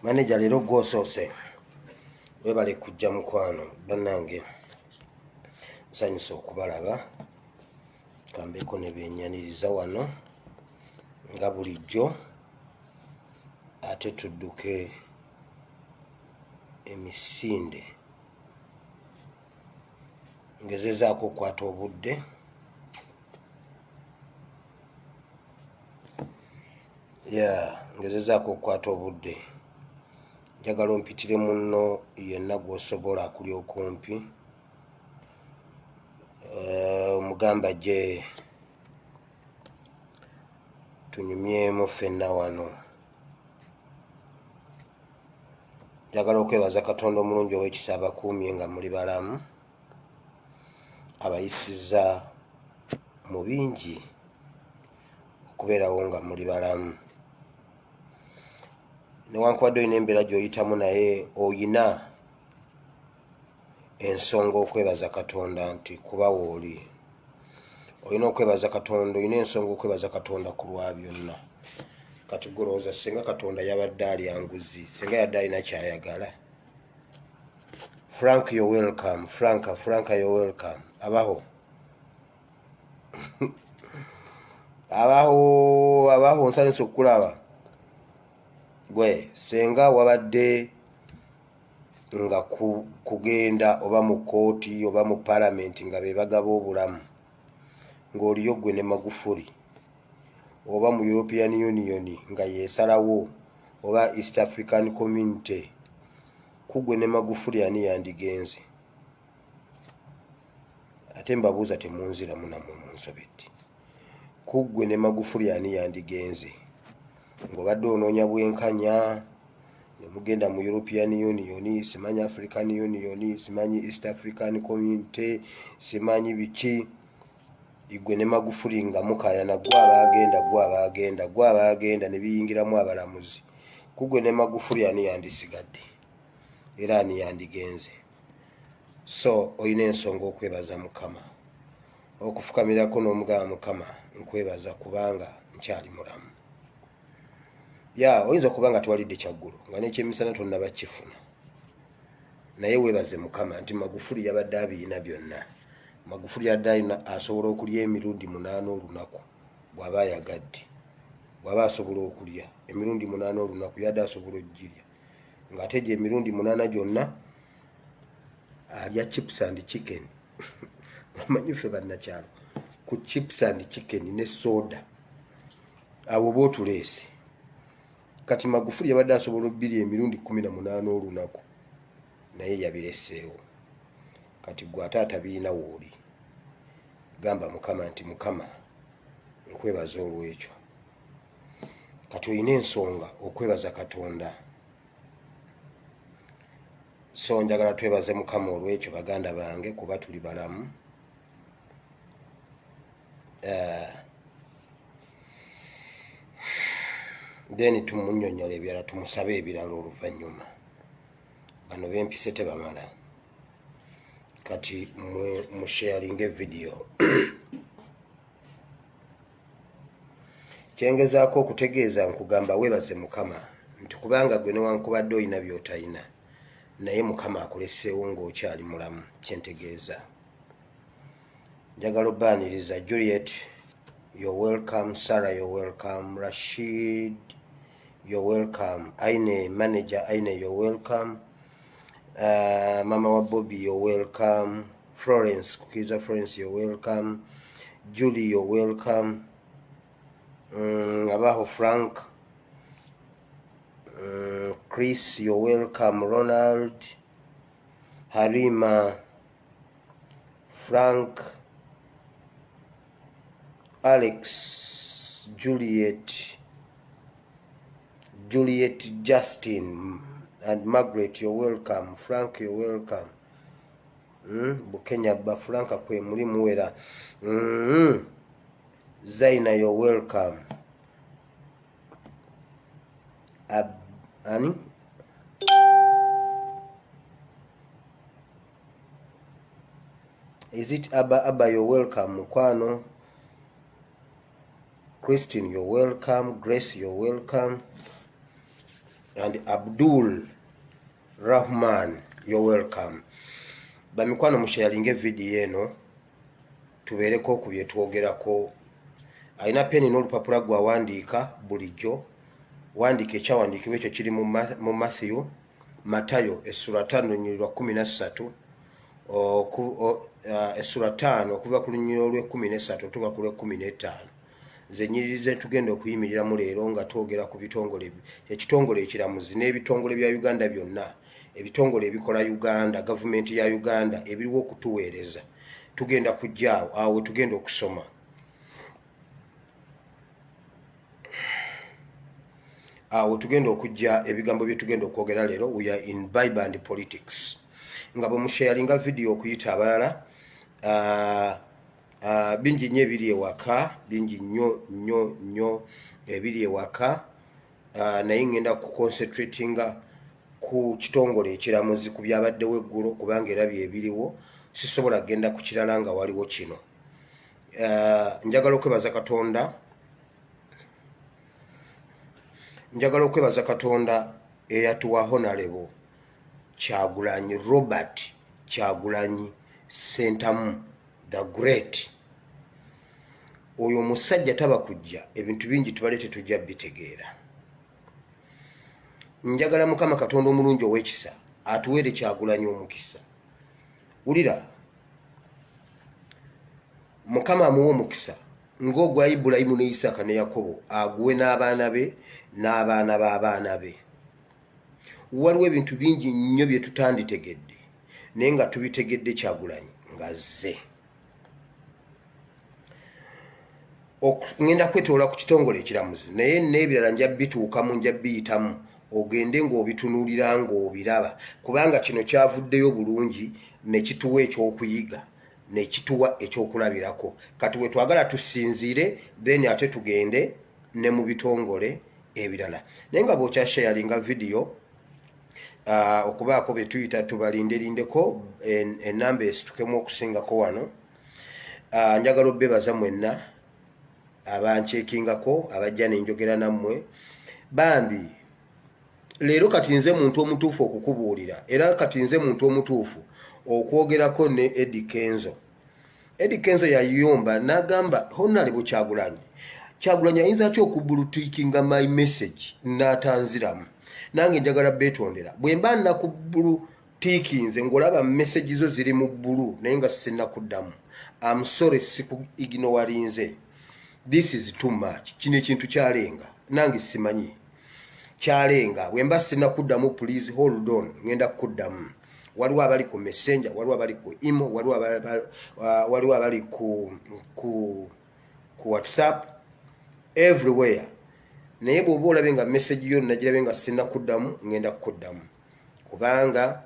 Manager leero gw'osoose webale kujja mukwano bannange nsanyusa okubalaba kambeko ne bennyaniriza wano nga bulijjo ate tudduke emisinde ngezezaako okukwata obudde ngezezaako okukwata obudde njagala ompitire munno yenna gw'osobola akuli okumpi omugamba gye tunyumyemu ffenna wano. Njagala okwebaza Katonda omulungi ow'ekisa abakuumye nga muli balamu, abayisizza mu bingi okubeerawo nga muli balamu. Newankubadde olina embeera gy'oyitamu naye oyina ensonga okwebaza Katonda nti kuba wooli. Olina okwebaza Katonda, olina ensonga okwebaza Katonda ku lwa byonna. Kati gulowooza singa Katonda yabadde alya nguzi, singa yadde alina kyayagala. Frank, you're welcome. Franka, you're welcome. Abaho. abaho nsanyusa okukulaba. Gwe senga wabadde nga kugenda oba mu kooti oba mu palamenti nga bebagaba obulamu ng'oliyo gwe ne Magufuli, oba mu European Union nga yeesalawo, oba East African Community, kugwe ne Magufuli ani yandigenze? Ate mbabuuza temunziramu namwe munsobedde. Kugwe ne Magufuli ani yandigenze? Ng'obadde onoonya bwenkanya ne mugenda mu European Union, simanyi African Union, simanyi East African Community, simanyi biki, igwe ne Magufuli nga mukaayana gwe abaagenda ne biyingiramu abalamuzi. Kugwe ne Magufuli ani yandisigadde era ani yandigenze? So olina ensonga okwebaza Mukama, okufukamirako n'omugamba Mukama nkwebaza kubanga nkyali mulamu. Oyinza okuba nga twalidde kyaggulu nga n'ekyemisana tonnaba kifuna, naye weebaze Mukama nti Magufuli yabadde abirina byonna. Magufuli yadde alina asobola okulya emirundi 8 olunaku bw'aba ayagadde. Bw'aba asobola okulya emirundi 8 olunaku yadde asobola okugirya, ng'ate gye emirundi 8 gyonna alya chips and chicken. Omanyi ffe bannakyalo ku chips and chicken ne soda abo bootuleese. Kati Magufuli yabadde asobola obbirya emirundi 18 olunaku naye yabireseewo. Kati gwe ate atabiina wooli. Gamba Mukama nti Mukama nkwebaza olw'ekyo. Kati olina ensonga okwebaza Katonda. So njagala twebaze Mukama olw'ekyo baganda bange kuba tuli balamu. Then tumunnyonnyola ebirala, tumusabe ebirala oluvannyuma. Bano bempise tebamala. Kati musharinge video. Kyengezaako okutegeeza nkugamba weebaze Mukama nti kubanga gwe newankubadde olina by'otalina, naye Mukama akuleseewo ng'okyali mulamu. Kyentegeeza njagala obbaaniriza Juliet, you're welcome. Sarah, you're welcome. Rashid, you're welcome. Aine, manager Aine, you're welcome. Mama wa Bobby, you're welcome. Florence, Kukiza Florence, you're welcome. Julie, you're welcome. Abaho Frank, Chris, you're welcome. Ronald, Harima, Frank, Alex, Juliet, Justin, and Margaret, you're welcome. Frank, you're welcome. Bukenya ba Frank kwe muri muwera. Zaina, you're welcome. Ani? Is it Abba, you're welcome. Mukwano. Christine, you're welcome. Grace, you're welcome. and Abdul Rahman, you're welcome. Bamikwano musharinge video eno tubeereko ku bye twogerako. Alina peni n'olupapula gwa wandiika bulijjo wandiika ekyawandiikibwa ekyo kiri mu Matthew Matayo essula 5:13 essula 5 okuva ku lunyiriro lw'13 tuka ku lw'15. Nze nnyiririze tugenda okuyimiriramu leero nga twogera ku bitongole ekitongole ekiramuzi n'ebitongole bya Uganda byonna, ebitongole ebikola Uganda, gavumenti ya Uganda ebiriwo okutuweereza. Tugenda kujjaawo awo tugenda okusoma. Awo tugenda okujja ebigambo bye tugenda okwogera leero. We are in Bible and politics. Nga bwe musharinga video okuyita abalala bingi nnyo ebiri ewaka, bingi nnyo ebiri ewaka, naye ngenda kuconcentratinga ku kitongole ekiramuzi ku byabaddewo eggulo kubanga era byebiriwo. Sisobola kugenda ku kirala nga waliwo kino. Njagala okwebaza Katonda eyatuwa Honorable Kyagulanyi Robert Kyagulanyi Ssentamu the Great. Oyo musajja taba kujja ebintu bingi tubale tetujja bitegeera. Njagala Mukama Katonda omulungi ow'ekisa atuweere Kyagulanyi omukisa. Ulira Mukama amuwa omukisa ng'ogwa Ibulayimu ne Isaaka ne Yakobo aguwe n'abaana be n'abaana b'abaana be. Waliwo ebintu bingi nnyo bye tutanditegedde naye nga tubitegedde Kyagulanyi ng'azze. Ngenda kwetoola ku kitongole ekiramuzi naye n'ebirala nja bituukamu nja biyitamu ogende ng'obitunuulira ng'obiraba kubanga kino kyavuddeyo bulungi ne kituwa ekyokuyiga ne kituwa ekyokulabirako. Kati we twagala tusinziire then ate tugende ne mu bitongole ebirala. Naye nga bw'okyasharinga video okubaako bye tuyita tubalinderindeko enamba esitukemu okusingako wano. Njagala obbebaza mwenna abankyekingako abajja nenjogera nammwe bambi. Leero kati nze muntu omutuufu okukubuulira era kati nze muntu omutuufu okwogerako ne Eddie Kenzo. Eddie Kenzo yayomba n'agamba Honorable Kyagulanyi ayinza atya okubulutiikinga my message n'atanziramu. Nange njagala beetondera bwe mba nakubulutiikinze ng'olaba message zo ziri mu bbulu naye nga sinnakuddamu. I'm sorry sikugnowalinze. This is too much. Kino ekintu kyalenga nange simanyi kyalenga. Bwe mba sinnakuddamu please hold on, ngenda kukuddamu. Waliwo abali ku messenger, waliwo abali ku email, waliwo abali ku WhatsApp, everywhere. Naye bw'oba olabye nga message yo nagirabe nga sinnakuddamu ngenda kukuddamu kubanga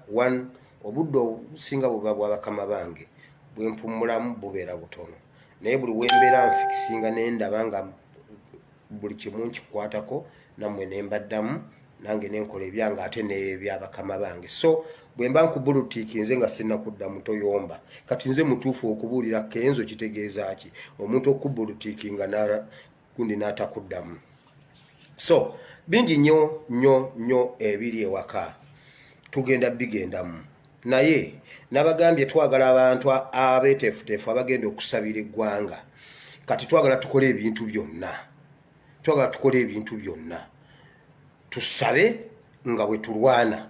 obudde obusinga buba bwa bakama bange bwe mpummulamu bubeera butono. Naye buli wembeera nfikisinga ne ndaba nga buli kimu nkikwatako nammwe ne mbaddamu nange nenkola ebyange ate n'ebyabakama bange. So bwe mba nkubulutiikinze nga sinnakuddamu toyomba. Kati nze mutuufu okubuulira Kenzo kitegeeza ki? Omuntu okubulutiikinga gundi n'atakuddamu. So bingi nnyo ebiri ewaka tugenda bigendamu. Naye nabagambye twagala abantu abeeteefuteefu abagenda okusabira eggwanga. Kati twagala tukole ebintu byonna. Tusabe nga bwe tulwana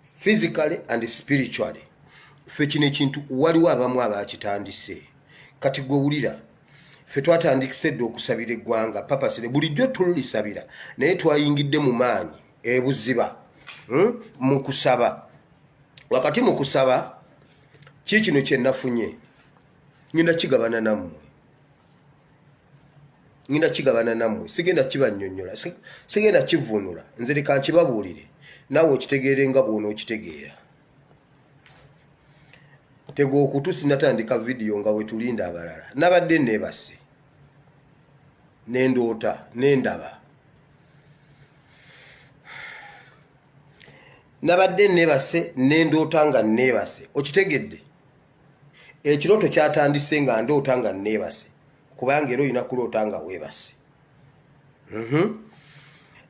physically and spiritually. Ffe kino ekintu waliwo abamu abakitandise. Kati gwe wulira ffe twatandikise dde okusabira eggwanga papasire bulijjo tulisabira naye twayingidde mu maanyi ebuziba mu kusaba. Wakati mu kusaba kino kye nafunye ngenda kigabana nammwe. Sigenda kibannyonnyola, sigenda kivunula. Nze leka nkibabuulire naawe okitegeere nga bw'onookitegeera. Tega okutu sinnatandika video nga bwe tulinda abalala. Nabadde neebase n'endoota n'endaba. Nabadde neebase n'endoota nga neebase. Okitegedde? Ekirooto kyatandise nga ndoota nga neebase kubanga era olina kuloota nga weebase.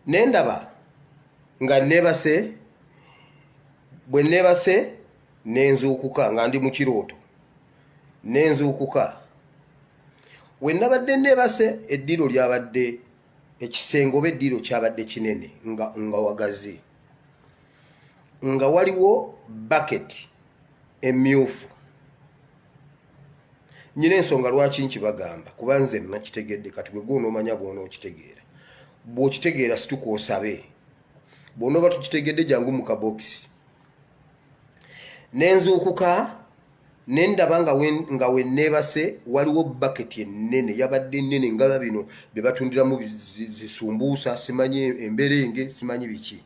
N'endaba nga nebase bwe nebase nenzuukuka nga ndi mu kirooto nenzuukuka we nabadde nebase eddiro lyabadde ekisenge oba eddiro kyabadde kinene nga wagazi nga waliwo bucket emyufu nyina ensonga lwaki nkibagamba kuba nze nakitegedde kati gwe gw'onoomanya bw'onookitegeera bw'okitegeera situka osabe bw'onooba tukitegedde jangu mu kabokisi nenzuukuka nendaba nga we nebase waliwo bucket ennene yabadde ennene nga bino bye batundiramu zisumbuusa simanyi emberenge simanyi biki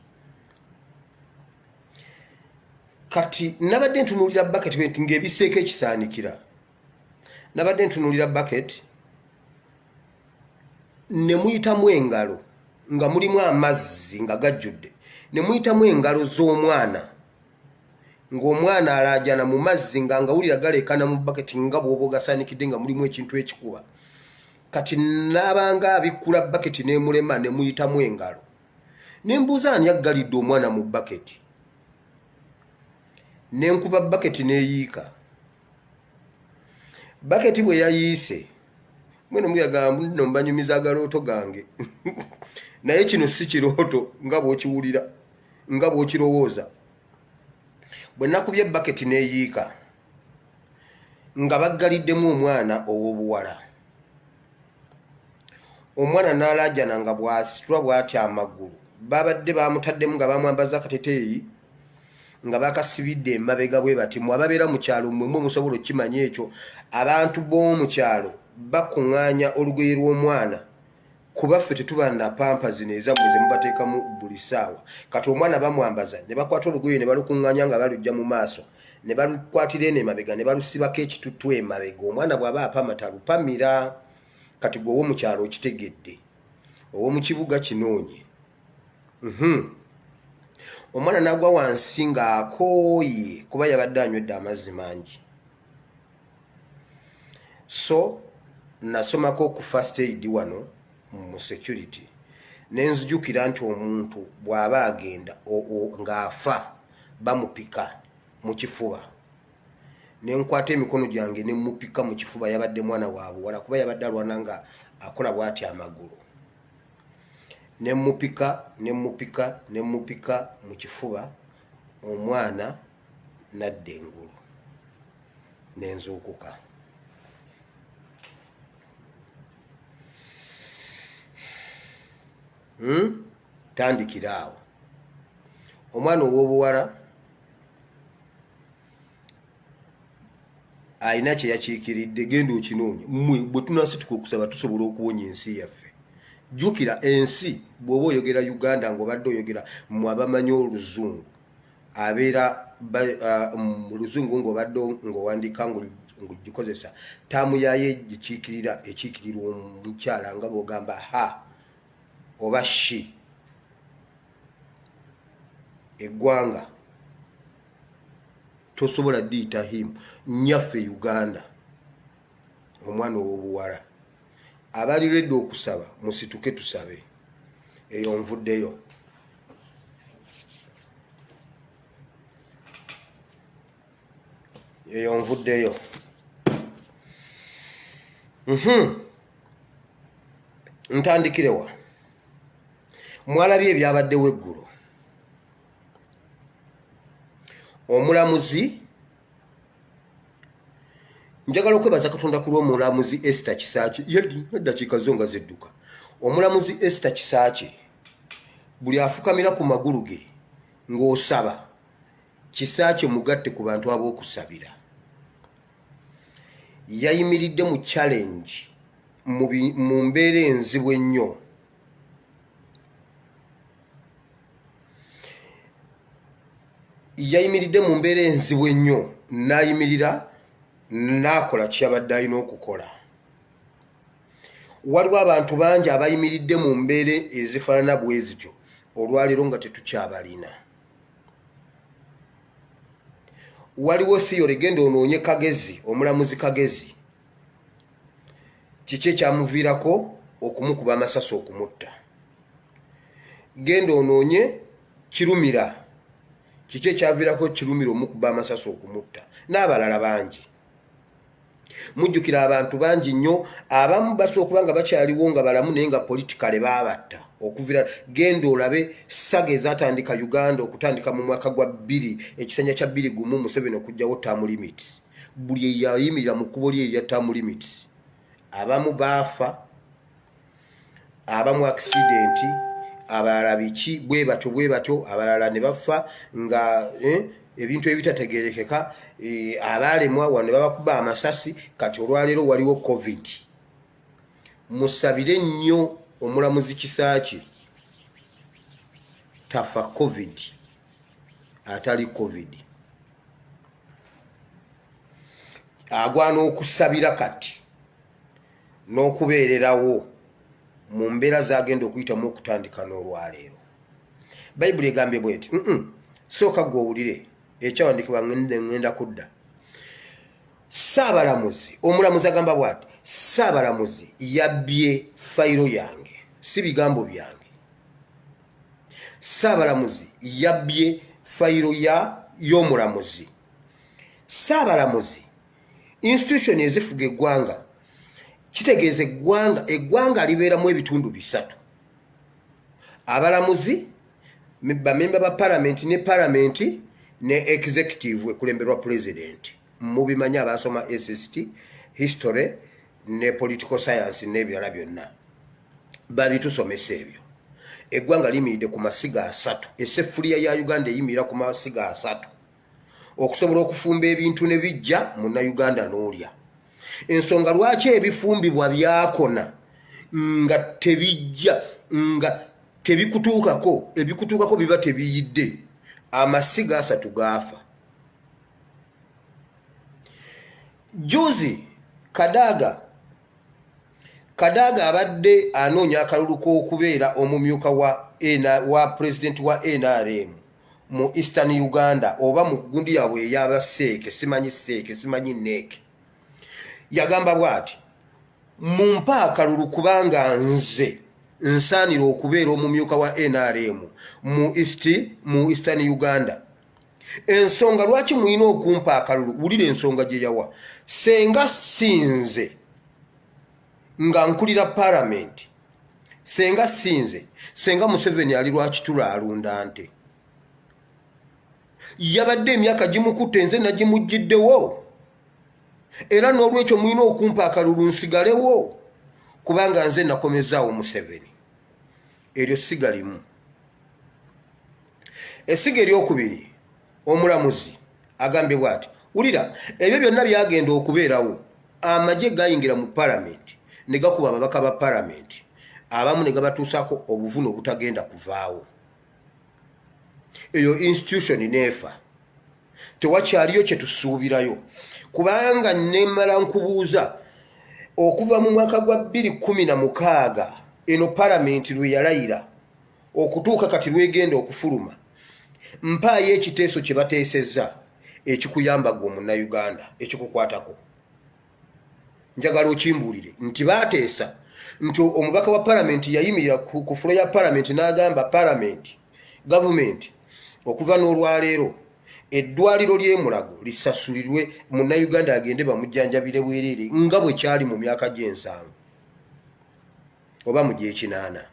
kati nabadde ntunuulira bucket ng'ebiseeko ekisaanikira nabadde ntunuulira bucket ne muyitamu engalo nga mulimu amazzi nga gajjudde ne muyitamu engalo z'omwana ng'omwana alaajana mu mazzi nga ngawulira galeekana mu bucket nga bw'oba ogasaanikidde nga mulimu ekintu ekikuba kati n'abanga abikkula bucket n'emulema ne muyitamu engalo nembuuza ani aggalidde omwana mu bucket nenkuba bucket neeyiika bucket bwe yayiise mwene muyaga nno mbanyumiza agalooto gange naye kino si kirooto nga bw'okiwulira nga bw'okirowooza bwe nakubye bucket neeyiika nga baggaliddemu omwana ow'obuwala omwana n'alaajana nga bw'asitula bw'atya amagulu babadde bamutaddemu nga bamwambaza akateteeyi nga bakasibidde emabega bwe bati mwe ababeera mu kyalo mmwe musobola okukimanya ekyo abantu b'omu kyalo bakuŋŋaanya olugoye lw'omwana kuba ffe tetuba na pampa zino ezammwe ze mubateekamu buli ssaawa kati omwana bamwambaza ne bakwata olugoye ne balukuŋŋaanya nga balujja mu maaso ne balukwatira eno emabega ne balusibako ekituttu emabega omwana bw'aba apamata alupamira kati gwe ow'omu kyalo okitegedde ow'omu kibuga kinoonye omwana n'agwa wansi ng'akooye kuba yabadde anywedde amazzi mangi so nasomako ku first aid wano mu security nenzijukira nti omuntu bw'aba agenda ng'afa bamupika mu kifuba nenkwata emikono gyange nemupika mu kifuba yabadde mwana wa buwala kuba yabadde alwana nga akola bw'ati amagulu nemupika mu kifuba omwana nadda engulu nenzuukuka tandikira awo omwana ow'obuwala alina kye yakiikiridde genda okinoonye mmwe bwe tunasituka okusaba tusobola okuwonya ensi yaffe jjukira ensi bw'oba oyogera Uganda ng'obadde oyogera mmwe abamanyi oluzungu abeera mu luzungu ng'obadde ng'owandiika ng'ogikozesa taamu yayo ekiikirirwa omukyala nga bw'ogamba ha oba shi eggwanga tosobola diyita him nnyaffe Uganda omwana ow'obuwala abali redde okusaba musituke tusabe eyo nvuddeyo ntandikirewa mwalabye ebyabaddewo eggulo omulamuzi njagala okwebaza Katonda ku lw'omulamuzi Esther Kisaakye eddakiika zo nga zidduka omulamuzi Esther Kisaakye buli afukamira ku magulu ge ng'osaba Kisaakye mugatte ku bantu ab'okusabira yayimiridde mu challenge mu mbeera enzibu ennyo n'ayimirira n'akola kyabadde alina okukola waliwo abantu bangi abayimiridde mu mbeera ezifaanana bwe zityo olwaleero nga tetukyabalina waliwo theory genda onoonye Kagezi omulamuzi Kagezi kiki ekyamuviirako okumukuba amasasi okumutta genda onoonye Kirumira kiki ekyaviirako Kirumira omukuba amasasi okumutta n'abalala bangi. Mujjukira abantu bangi nnyo abamu basooka okuba nga bakyaliwo nga balamu naye nga politikale baabatta okuvira. Genda olabe saga ezatandika Uganda okutandika mu mwaka gwa 2 ekisanja kya 21 Museveni okujjawo term limits. Buli eyayimirira mu kkubo lye erya term limits abamu baafa, abamu accident, abalala biki bwe batyo abalala ne bafa nga ebintu ebitategerekeka. Abalemwa wano babakuba amasasi. Kati olwaleero waliwo COVID. Musabire nnyo omulamuzi Kisaaki tafa COVID atali COVID. Agwana okusabira kati n'okubeererawo mu mbeera zagenda okuyitamu okutandika n'olwaleero. Bayibuli egambye bweti sooka gwe owulire ekyawandikibwa ngenda kudda. Saabalamuzi omulamuzi agamba bwati Saabalamuzi yabbye fayiro yange, si bigambo byange. Saabalamuzi yabbye fayiro y'omulamuzi. Saabalamuzi institution ezifuga eggwanga, kitegeeza eggwanga libeeramu ebitundu 3. Abalamuzi, bamemba ba parliament ne parliament ne executive ekulemberwa president. Mubimanya abasoma SST, history ne political science n'ebirala byonna. Babitusomesa ebyo. Eggwanga limiridde ku masiga 3. Esseffuliya ya Uganda eyimirira ku masiga 3. Okusobola okufumba ebintu ne bijja Munnayuganda n'olya. Ensonga lwaki ebifumbibwa byakona nga tebijja nga tebikutuukako, ebikutuukako biba tebiyidde, amasiga 3 gaafa. Juzi Kadaga abadde anoonya akalulu k'okubeera omumyuka wa president wa NRM mu Eastern Uganda oba mu gundi yaabwe ey'abaseeke, simanyi neeke. Yagamba bw'ati, mumpa akalulu kubanga nze nsaanira okubeera omumyuka wa NRM mu Eastern Uganda. Ensonga lwaki mulina okumpa akalulu? Wulira ensonga gye yawa. Senga sinze nga nkulira parliament, senga Museveni ali lwakitula alunda nte. Yabadde emyaka gimukutte, nze nagimujjiddewo. Era n'olwekyo mulina okumpa akalulu nsigalewo kubanga nze nakomezaawo Museveni. Eryo siga limu. Essiga eryokubiri, omulamuzi agambye bw'ati, wulira ebyo byonna byagenda okubeerawo. Amagye gayingira mu parliament ne gakuba ababaka ba parliament, abamu ne gabatuusaako obuvune obutagenda kuvaawo. Eyo institution neefa. Tewakyaliyo kye tusuubirayo kubanga nemala nkubuuza okuva mu mwaka gwa 2016 eno parliament lwe yalayira okutuuka kati lwegenda okufuluma. Mpaayo ekiteeso kye bateesezza ekikuyamba gwe Munnayuganda ekikukwatako. Njagala okimbuulire nti baateesa nti omubaka wa parliament yayimirira ku fulo ya parliament n'agamba parliament government okuva n'olwaleero eddwaliro ly'e lisasulirwe Munnayuganda agende bamujjanjabire bwereere nga bwe kyali mu myaka gye7 oba mu gye8.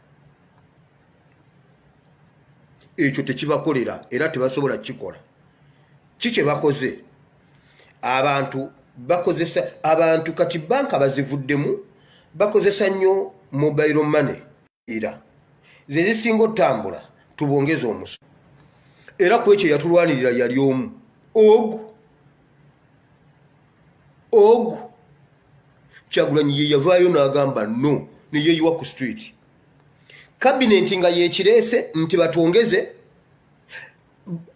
Ekyo tekibakolera era tebasobola kukikola. Kiki bakoze? Abantu kati banka bazivuddemu, bakozesa nnyo mobile money era ze zisinga otambula tubongeze omusu. Era ku ekyo yatulwanirira yali omu ogu Kyagulanyi ye yavaayo n'agamba no ne yeeyiwa ku street. Cabinet nga yekireese nti batwongeze.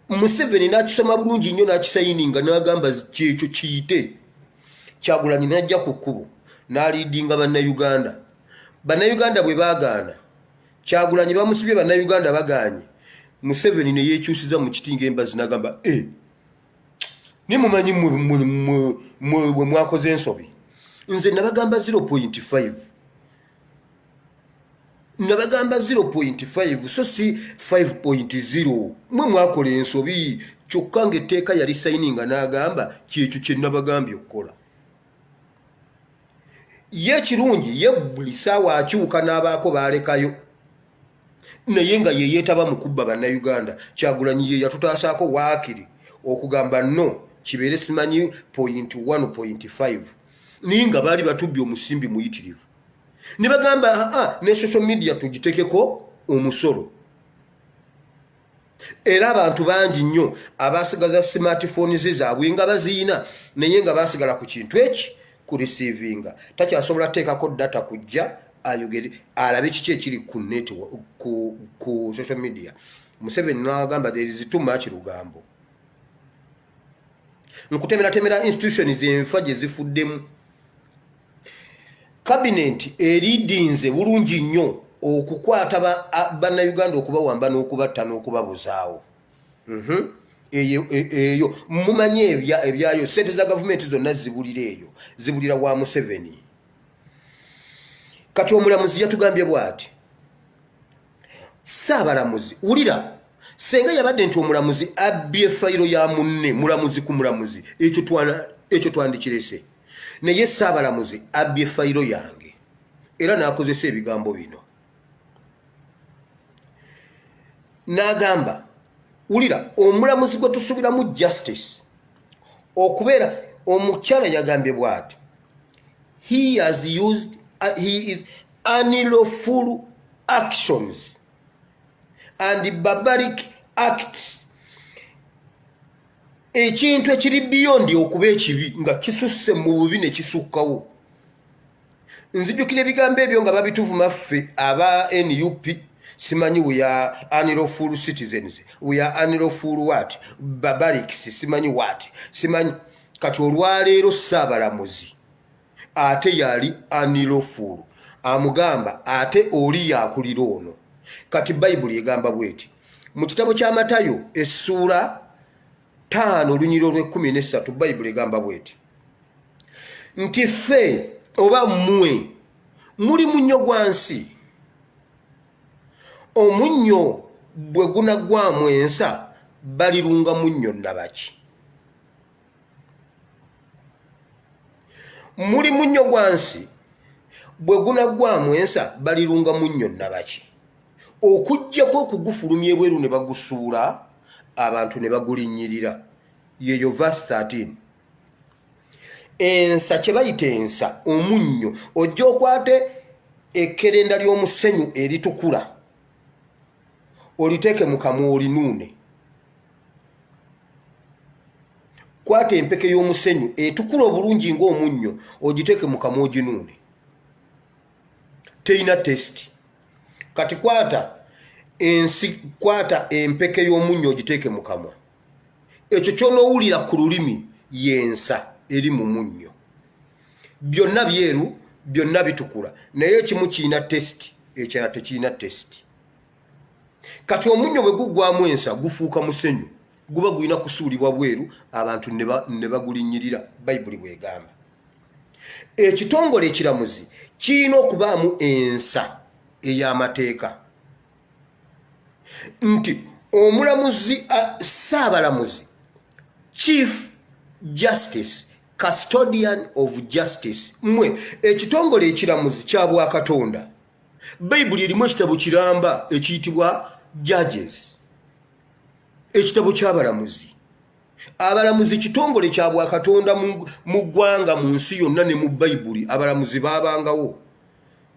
Museveni n'akisoma bulungi nnyo n'akisayininga n'agamba kyekyo kiyite. Kyagulanyi n'ajja ku kkubo n'aliidinga Bannayuganda. Bannayuganda bwe baagaana, Kyagulanyi bamusibye Bannayuganda bagaanye. Museveni ne yeekyusiza mu kitinga embazi n'agamba nimumanyi mwe mwakoze ensobi. Nze nabagamba 0.5. nabagamba 0.5 so si 5.0 mwe mwakola ensobi kyokka ng'etteeka yali sayininga n'agamba kyekyo kye nabagambye okukola. Ye ekirungi ye buli ssaawa akyuka n'abaako baalekayo naye nga ye yeetaba mu kubba bannayuganda. Kyagulanyi ye yatutaasaako waakiri okugamba no kibeere simanyi 0.1.5 naye nga baali batubbye omusimbi muyitirivu. Ne bagamba ne social media tugitekeko omusolo. Era abantu bangi nnyo abaasigaza smartphones zaabwe nga baziina naye nga baasigala ku kintu eki ku receivinga. Takyasobola teekako data kujja ayogere alabe kiki ekiri ku network ku social media. Museveni n'agamba there is too much lugambo. Nkutemera institutions enfa gye zifuddemu. Cabinet eridinze bulungi nnyo okukwata bannayuganda okubawamba n'okubatta n'okubabuzaawo. Eyo mumanye ebyayo sente za gavumenti zonna zibulira eyo zibulira wa Museveni. Kati omulamuzi yatugambye bw'ati, Ssaabalamuzi wulira senga yabadde nti omulamuzi abbye fayiro ya munne mulamuzi ku mulamuzi ekyo twandikirese naye Ssaabalamuzi abbye fayiro yange era n'akozesa ebigambo bino. N'agamba wulira omulamuzi gwe tusubiramu justice okubeera omukyala yagambye bw'ati he is unlawful actions and barbaric acts. Ekintu ekiri beyond okuba ekibi nga kisusse mu bubi ne kisukkawo. Nzijukira ebigambo ebyo nga babituvuma ffe aba NUP. Simanyi we are unlawful citizens, we are unlawful what, barbarics, simanyi what, simanyi. Kati olwaleero Ssaabalamuzi ate yali unlawful amugamba ate oli yakulira ono. Kati Bayibuli egamba bweti mu kitabo kya Matayo essuula 5 olunyiriro lw'13 Bayibuli egamba bweti nti ffe oba mmwe muli munnyo gwa nsi. Omunnyo bwe gunaggwamu ensa balirunga munnyo nabaki. Muli munnyo gwa nsi bwe gunaggwamu ensa balirunga munnyo nabaki. Okujjako okugufulumya ebweru ne bagusuula abantu ne bagulinnyirira. Yeyo verse 13. Ensa kye bayita ensa omunnyo ojja okwate ekkerenda ly'omusenyu eritukula oliteeke mu kamwa olinuune. Kwata empeke y'omusenyu etukula obulungi ng'omunnyo ogiteeke mu kamwa oginuune. Teyina testi. Kati kwata empeke y'omunnyo ogiteeke mu kamwa. Ekyo ky'onoowulira ku lulimi y'ensa eri mu munnyo. Byonna byeru, byonna bitukula. Naye ekimu kirina testi, ekirala tekirina testi. Kati omunnyo bwe guggwamu ensa gufuuka musenyu. Guba gulina kusuulibwa bweru abantu ne bagulinnyirira. Bayibuli bw'egamba. Ekitongole ekiramuzi kirina okubaamu ensa ey'amateeka. Nti omulamuzi Ssaabalamuzi Chief Justice Custodian of Justice mmwe ekitongole ekiramuzi kya Bwakatonda. Bayibuli erimu ekitabo kiramba ekiyitibwa Judges. Ekitabo ky'abalamuzi. Abalamuzi kitongole kya Bwakatonda mu ggwanga mu nsi yonna ne mu Bayibuli abalamuzi baabangawo.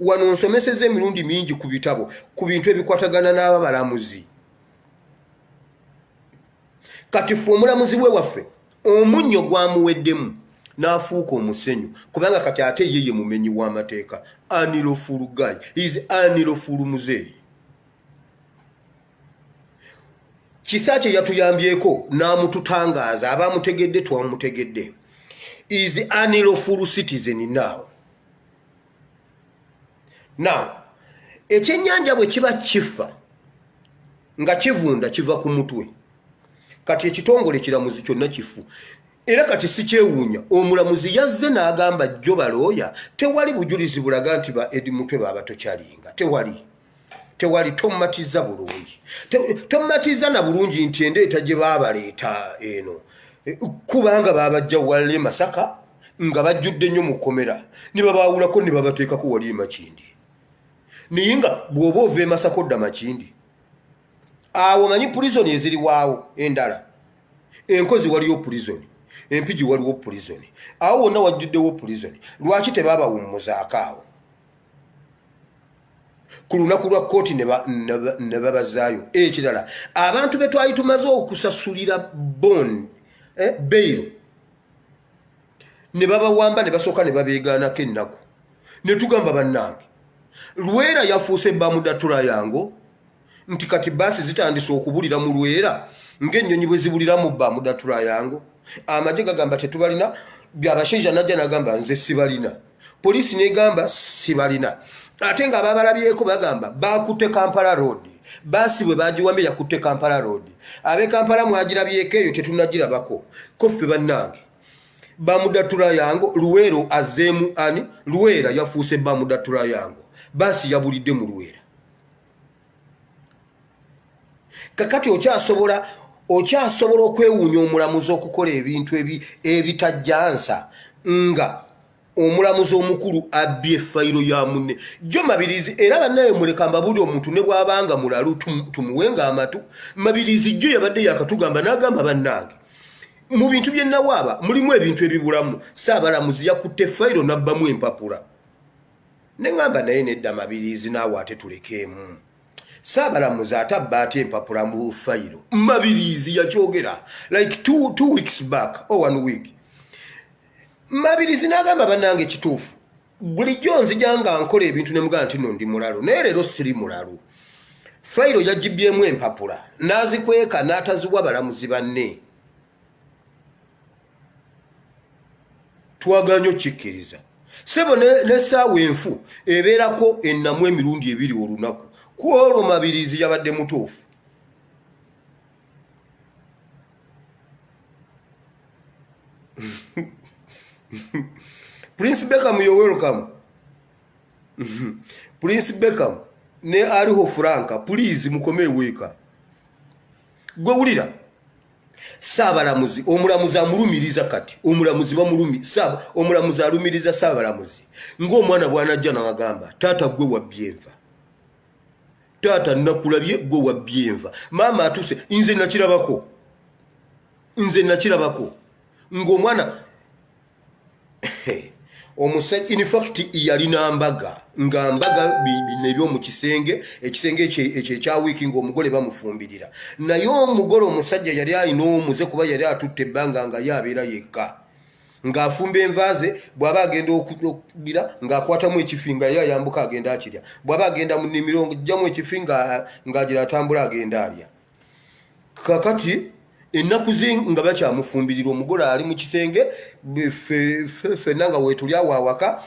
Wano nsomeseza emirundi mingi ku bitabo ku bintu ebikwatagana n'abalamuzi. Kati ffe omulamuzi we waffe omunnyo gwamuweddemu n'afuuka omusenyu kubanga kati ate ye mumenyi w'amateeka. Unlawful guy is unlawful muzeeyi. Kisa kye yatuyambyeko n'amututangaaza abamutegedde twamutegedde. Is unlawful citizen now. Ekyennyanja bwe kiba kifa nga kivunda kiva ku mutwe. Kati ekitongole kiramuzi kyonna kifu. Era kati si kyewuunya omulamuzi yazze n'agamba jjo balooya tewali bujulizi bulaga nti ba Edi Mutwe baaba tokyalinga. Tewali. tewali tomatiza bulungi tomatiza na bulungi nti endeeta gye baabaleeta eno kubanga baabajja wale Masaka nga bajjudde nnyo mu kkomera ne babaawulako ne babateekako wali Makindi naye nga bw'oba ova e Masaka odda Makindi awo manyi prison eziri waawo endala enkozi waliyo prison empigi waliwo prison awo wonna wajjuddewo prison lwaki tebaabawummuzaako awo ku lunaku lwa kkooti ne babazaayo ekirala abantu be twali tumaze okusasulira bond bail ne babawamba ne basooka ne babeegaanako ennaku ne tugamba bannange Lwera yafuuse Bamudatula yango nti kati baasi zitandise okubulira mu Lwera ng'ennyonyi bwe zibulira mu Bamudatula yango amagye gagamba tetubalina byabashaija najja nagamba nze sibalina poliisi negamba sibalina ate nga babalabyeko bagamba bakutte Kampala Road baasi bwe bagiwambe yakutte Kampala Road abe Kampala mwagirabyeko eyo tetunagirabako ko ffe bannange Bamudatula yango Luwero azemu ani Lwera yafuuse Bamudatula yango baasi yabulidde mu Lwera kakati okyasobola okwewuunya omulamuzi okukola ebintu ebitajjansa nga omulamuzi omukulu abbye fayiro ya munne jjo Mabirizi era bannaye muleka mbabuli omuntu ne bwabanga mulalu tumuwenga amatu Mabirizi jjo yabadde yakatugamba n'agamba bannange mu bintu bye nawaaba mulimu ebintu ebibulamu Saabalamuzi yakutte fayiro n'abbamu empapula ne ngamba naye nedda Mabirizi naawe ate tulekeemu Saabalamuzi atabba ate empapula mu fayiro Mabirizi yakyogera like two weeks back or 1 week Mabirizi n'agamba bannange kituufu bulijjo nzijanga nkola ebintu ne mugamba nti no ndi mulalu naye leero siri mulalu fayiro yagibyemu empapula n'azikweka n'ataziwa balamuzi banne twaganya okikkiriza sebo n'essaawa enfu ebeerako ennamu emirundi 2 olunaku ku olwo Mabirizi yabadde mutuufu Prince Beckham, you're welcome. Prince Beckham, ne aliho Franka, please mukome weka. Gwe wulira. Saabalamuzi, omulamuzi amulumiriza kati. Omulamuzi bamulumi, omulamuzi alumiriza Saabalamuzi. Ng'omwana bw'anajja n'agamba, taata gwe wabyenva. Taata nakulabye gwe wabyenva. Maama atuse, nze nakirabako. Ng'omwana omusajja in fact yalina mbaga nga mbaga nebyo mu kisenge ekisenge ekya wiki ng'omugole bamufumbirira naye omugole omusajja yali alina omuze kuba yali atutte ebbanga nga yabeera yekka ng'afumba envaaze bw'aba agenda okugira ng'akwatamu ekifinga yayambuka agenda akirya bw'aba agenda mu nnimiro ng'ajjamu ekifinga ng'agira atambula agenda alya kakati ennaku nga bakyamufumbirira omugole ali mu kisenge ffenna nga weetuli awo awaka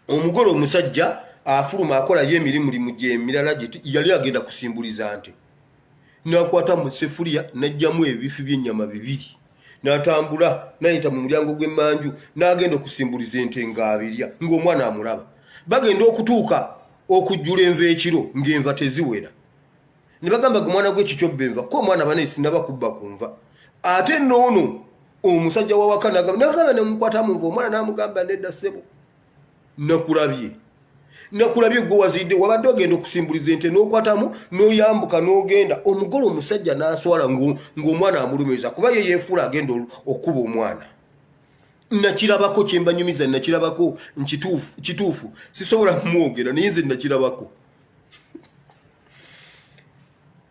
omugole omusajja afuluma akolayo emirimu gyemirala yali agenda kusimbuliza nte n'akwata mu sefuliya n'ajjamu ebifi by'ennyama 2 n'atambula n'ayita mu mulyango gw'emmanju n'agenda okusimbuliza ente ng'abirya ng'omwana amulaba bagenda okutuuka okujjula enva ekiro ng'enva teziwera ne bagamba omwana gwe kikyobba enva ko omwana banesi nabakubba ku nva ate noono omusajja wawaka nagamba nemukwata mu nva omwana n'amugamba nedda ssebo nakulabye gwe wazidde wabadde ogenda okusimbuliza ente n'okwatamu n'oyambuka n'ogenda omugole omusajja n'aswala ng'omwana amulumiriza kuba ye yeefuula agenda okuba omwana nakirabako kyembanyumiza nakirabako kituufu sisobola kumwogera naye nze nakirabako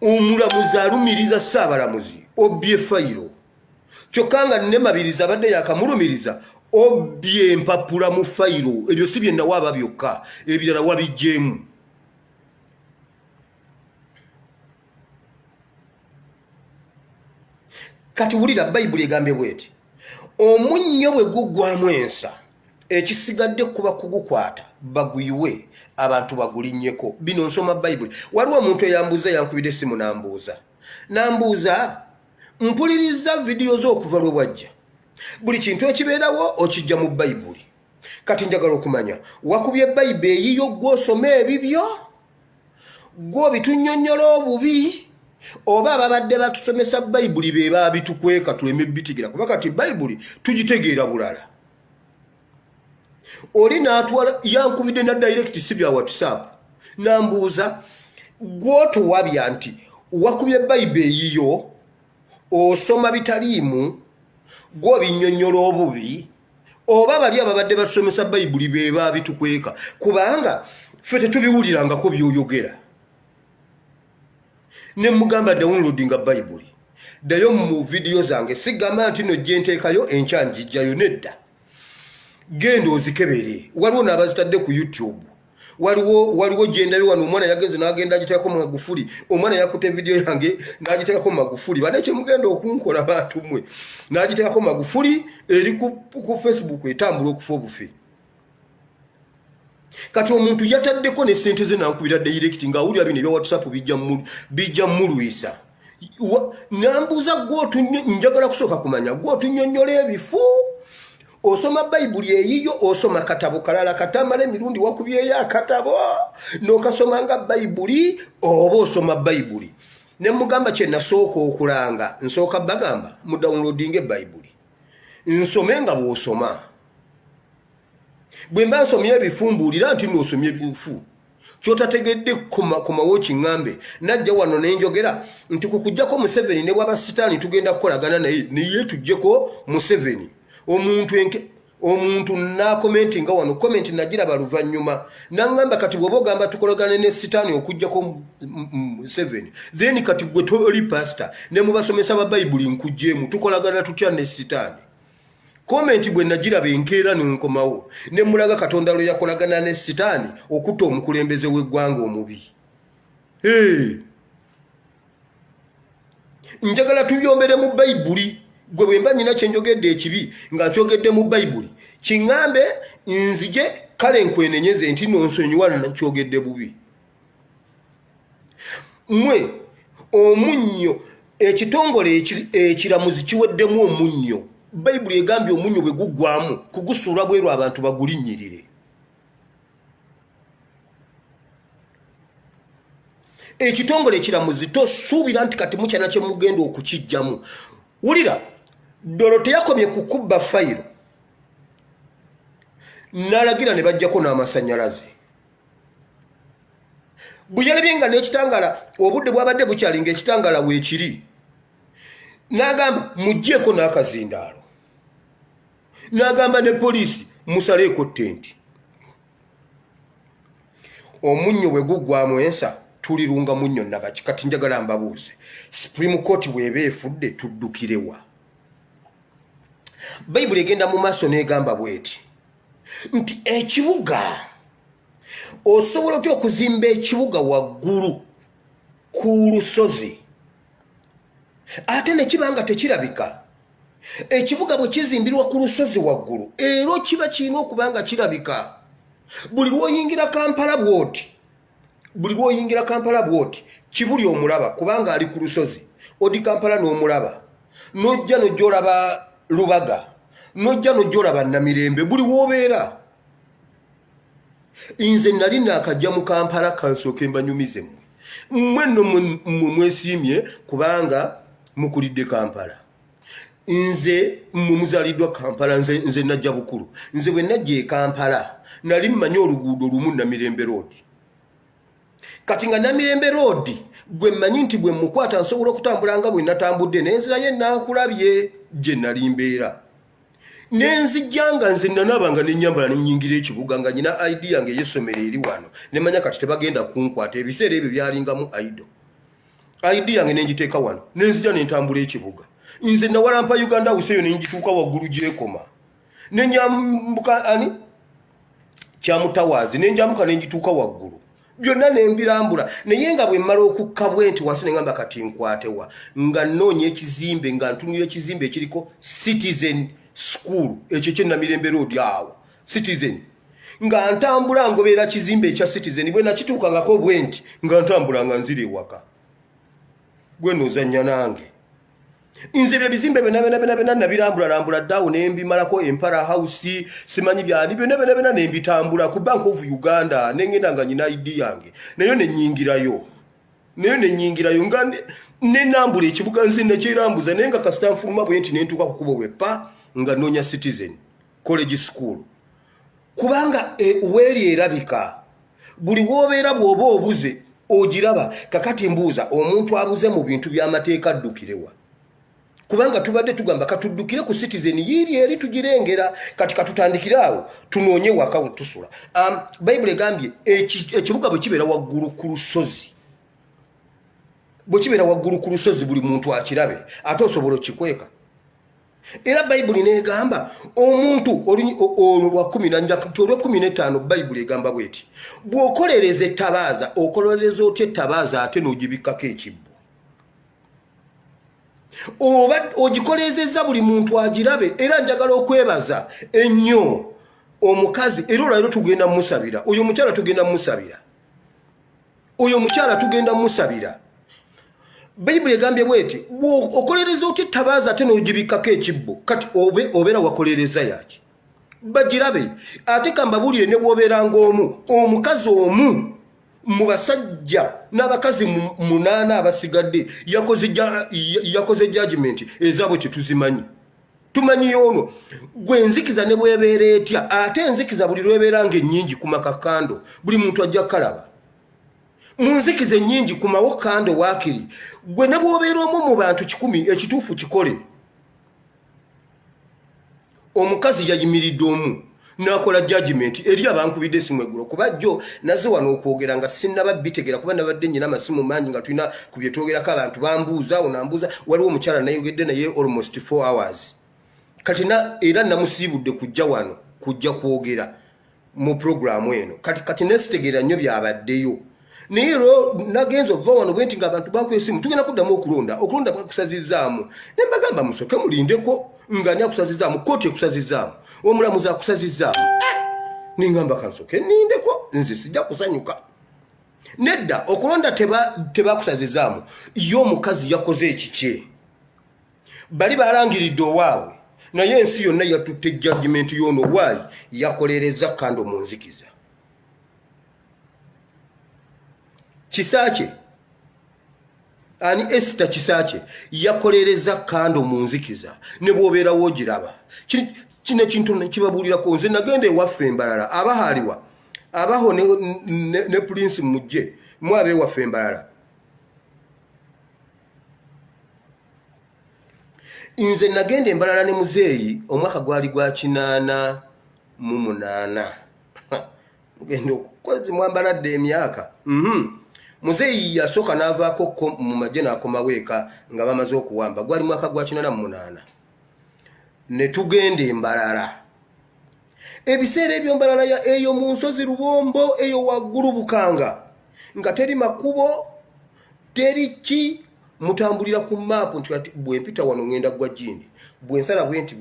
omulamuzi alumiriza Saabalamuzi obbye fayiro kyokka nga ne Mabirizi abadde yakamulumiriza obbye empapula mu fayiro ebyo si bye nawaaba byokka ebirala wabijjeemu kati wulira Bayibuli egambye bweti omunnyo bwe gugwamu ensa ekisigadde kuba kugukwata baguyiwe abantu bagulinnyeko bino nsoma Bayibuli waliwo omuntu eyambuuza yankubidde essimu nambuuza mpuliriza vidiyo z'okuva lwe bwajja buli kintu ekibeerawo okijja mu Bayibuli kati njagala okumanya wakubye Bayibuli eyiyo gw'osoma ebibyo gwo bitunyonnyola obubi oba ababadde batusomesa bayibuli be babitukweka tuleme bitigira kuba kati bayibuli tugitegeera bulala oli n'atwala yankubidde na direct sibya WhatsApp nambuuza gwotuwabya nti wakubye bayibuli eyiyo osoma bitaliimu gwo binnyonnyola obubi oba bali ababadde batusomesa bayibuli be babitukweka kubanga ffe tetubiwulirangako byoyogera ne mugamba downloadinga bayibuli dayo mu video zange sigamba nti no gyenteekayo enkyanjijjayo nedda genda ozikebere waliwo n'abazitadde ku YouTube waliwo gyendabe wano omwana yagenze n'agenda agiteekako Magufuli omwana yakutte video yange n'agiteekako Magufuli banekye mugenda okunkola bantu mmwe n'agiteekako Magufuli eri ku Facebook etambula okufa obufe kati omuntu yataddeko ne sente ze nankubira direct nga awulira bino ebya WhatsApp bijja mulwisa nambuuza njagala kusooka kumanya gwotunnyonnyola ebifu osoma bayibuli eyiyo osoma katabo kalala katamala emirundi wakubyeyo akatabo n'okasoma nga bayibuli oba osoma bayibuli ne mugamba kye nasooka okulanga nsooka bagamba mu downloadinge bayibuli nsome nga bw'osoma bwe mba nsomye ebifumbuulira nti n'osomye ebifu kyotategedde kumawo kiŋŋambe najja wano nenjogera nti kukujjako Museveni ne bwaba sitaani tugenda kukolagana naye tujjeko Museveni omuntu nakomenti nga wano komenti nagiraba luvannyuma naŋŋamba kati bw'oba ogamba tukolagane ne sitaani okujjako Museveni then kati gwe toli pastor ne mubasomesa ba bayibuli nkujjeemu tukolagana tutya ne sitaani komenti bwe nagiraba enkeera nenkomawo ne mulaga Katonda lwe yakolagana ne sitaani okutta omukulembeze w'eggwanga omubi njagala tuyombere mu bayibuli gwe bwe mba nnyina kye njogedde ekibi nga nkyogedde mu bayibuli kiŋŋambe nzije kale nkwenenyeze nti nonsonyiwana nakyogedde bubi mmwe omunnyo ekitongole ekiramuzi kiweddemu omunnyo bayibuli egambye omunnyo bwe guggwamu kugusuula bweru abantu bagulinnyirire ekitongole ekiramuzi tosuubira nti kati mukyana kye mugenda okukijjamu wulira Dolo teyakomye kukubba fayiro n'alagira ne bajjako n'amasannyalaze buyalabye nga n'ekitangala obudde bwabadde bukyali ng'ekitangala weekiri n'agamba muggyeko n'akazindaalo n'agamba ne poliisi musaleeko ttenti omunnyo bwe guggwamu ensa tulirunga munnyo nabaki kati njagala mbabuuze Supreme Court bw'eba efudde tuddukirewa bayibuli egenda mu maaso n'egamba bweti nti ekibuga osobola otya okuzimba ekibuga waggulu ku lusozi ate ne kiba nga tekirabika ekibuga bwe kizimbirwa ku lusozi waggulu era kiba kirina okuba nga kirabika buli lw'oyingira Kampala bwoti kibuli omulaba kubanga ali ku lusozi odi Kampala n'omulaba n'ojja n'ojjolaba Lubaga nojja n'ojjolaba Namirembe buli w'obeera nze nali naakajja mu Kampala kansooke mbanyumize mmwe nno mwesiimye kubanga mukulidde Kampala nze muzaliddwa Kampala nze najja bukulu nze bwe najja e Kampala nali mmanyi oluguudo lumu Namirembe Road kati nga Namirembe Road gwe mmanyi nti bwe mukwata nsobola okutambula nga bwe natambudde n'enzira ye naakulabye gye nali mbeera n'enzijja nga nze nanabanga n'ennyambala n'ennyingira ekibuga nga nyina ID yange ey'essomero eri wano ne manya kati tebagenda kunkwata ebiseera ebyo byalingamu ID yange n'engiteeka wano n'enzijja n'entambula ekibuga nze nawalampa Uganda House eyo n'engituuka waggulu gy'ekoma n'enyambuka Kyamutawaazi n'enjambuka n'engituuka waggulu byonna nembirambula naye nga bwe mmala okukka bwenti wansi ne ngamba kati nkwatewa nga nnoonya ekizimbe nga ntunula ekizimbe ekiriko Citizen School ekyo kye Namirembe Road awo Citizen nga ntambula ngobeera kizimbe ekya Citizen bwe nakituukangako bwenti nga ntambula nga nzira ewaka gwe nozannya nange Inze ebizimbe bena nabirambula dawo nembimalako Empara House simanyi byani bena nembitambula ku Bank of Uganda nengenda nga nyina ID yange nayo nenyingirayo nga nenambula ekibuga nze nekirambuza nenga kasita nfuluma bwenti nentuka kukubo wepa nga nonya Citizen College School kubanga weri erabika buli wobeera bwoba obuze ogiraba kakati mbuuza omuntu abuze mu bintu by'amateeka addukirewa kubanga tubadde tugamba katuddukire ku Citizen yiri eri tugirengera kati katutandikire awo tunoonye waka tusula Bible egambye ekibuga bwe kibeera waggulu ku lusozi buli muntu akirabe ate osobola okikweka era Bible negamba omuntu olwa 15 Bible egamba bweti bw'okolereza ettabaaza okolereza otya ettabaaza ate n'ogibikako ekibbo oba ogikolezeza buli muntu agirabe era njagala okwebaza ennyo omukazi era olwaliro tugenda musabira oyo mukyala tugenda musabira Bible egambye bweti okolereza otya ettabaaza ate n'ogibikako ekibbo kati obeera wakolereza yaki bagirabe ate kambabulire ne bw'obeeranga omukazi omu mu basajja n'abakazi 8 abasigadde yakoze judgment ezabo kyetuzimanyi tumanyi ono gwe enzikiza ne bwebeera etya ate enzikiza buli lwebeera nga ennyingi ku makakando buli muntu ajja kalaba munzikiza ennyingi ku mawokando waakiri gwe ne bw'obeera omu mu bantu 10 ekituufu kikole omukazi yayimiridde omu nakola judgment eri abankubidde simu eggulo kuba jjo naze wano okwogera nga sinnaba bitegera kuba nabadde nnyina amasimu mangi nga tulina ku bye twogerako abantu bambuuza onambuuza waliwo omukyala nayogedde naye almost 4 hours kati era namusiibudde kujja kwogera mu programu eno kati nesitegeera nnyo byabaddeyo naye nagenza ova wano bwenti ng'abantu bakwesimu tugenda kuddamu okulonda bakusazizaamu ne mbagamba musoke mulindeko ngani akusazizaamu kooti ekusazizaamu omulamuzi akusazizaamu ningamba kansoke nindeko nze sijja kusanyuka nedda okulonda tebakusazizaamu yo omukazi yakoze ekikye bali balangiridde owaabwe naye ensi yonna yatutte judgment y'ono waayi yakolereza kando mu nzikiza Kisache ani Esther Kisache yakolereza kando mu nzikiza ne bwobeera wogiraba kino kintu nekibabulira ko nze nagende waffe Mbalala abahaliwa abaho ne Prince mujje mwabe waffe Mbalala nze nagende Mbalala ne muzeeyi omwaka gwali gwa 88 ngende okukozi mwambaladde emyaka muzeeyi yasoka navaako mu majje n'akomawo eka nga bamaze okuwamba gwali mwaka gwa 88 ne tugende Mbalala ebiseera ebyo Mbalala eyo mu nsozi Lubombo eyo waggulu Bukanga nga teri makubo teri ki mutambulira ku maapu nti bwempita wano ngenda gwa Jindi bwensala bwenti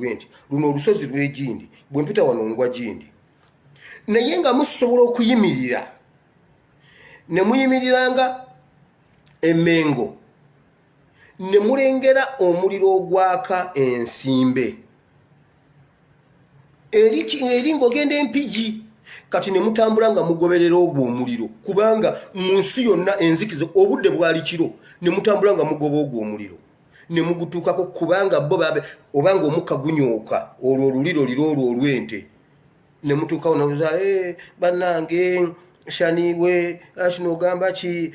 luno olusozi lw'Ejindi bwempita wano ngwa Jindi naye nga musobola okuyimirira ne muyimiriranga Emengo ne mulengera omuliro ogwaka ensimbe eri ng'ogenda Empigi kati ne mutambula nga mugoberera ogwo omuliro kubanga mu nsi yonna enzikizo obudde bwali kiro ne mutambula nga mugoba ogwo omuliro ne mugutuukako kubanga bo obanga omukka gunyooka olwo oluliro liro olwo olw'ente ne mutuukawo nabuuza bannange shaniwe ashino gamba ki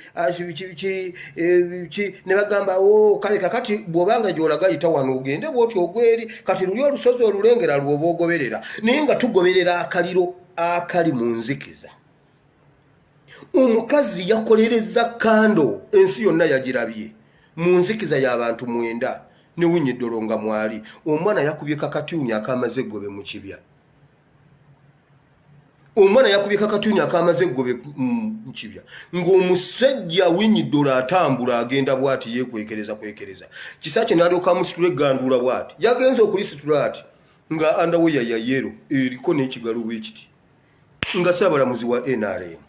ne bagamba kale kakati bw'obanga gy'olaga yita wano ogende bw'oti ogweri kati luli olusozi olulengera lwoba ogoberera naye nga tugoberera akaliro akali mu nzikiza omukazi yakolereza kando ensi yonna yagirabye mu nzikiza y'abantu 9 ne Winyiddolo nga mwali omwana yakubye kakatuunya akamaze gobe mu kibya omwana yakubye kakatuunya akamaze gobe mu kibya ng'omusajja Winyiddolo atambula agenda bwati yeekwekereza Kisache n'alyoka amusitula eggandula bwati yagenza okulisitula ati nga underwear ya yero eriko n'ekigalo bwekiti nga Ssaabalamuzi wa NRM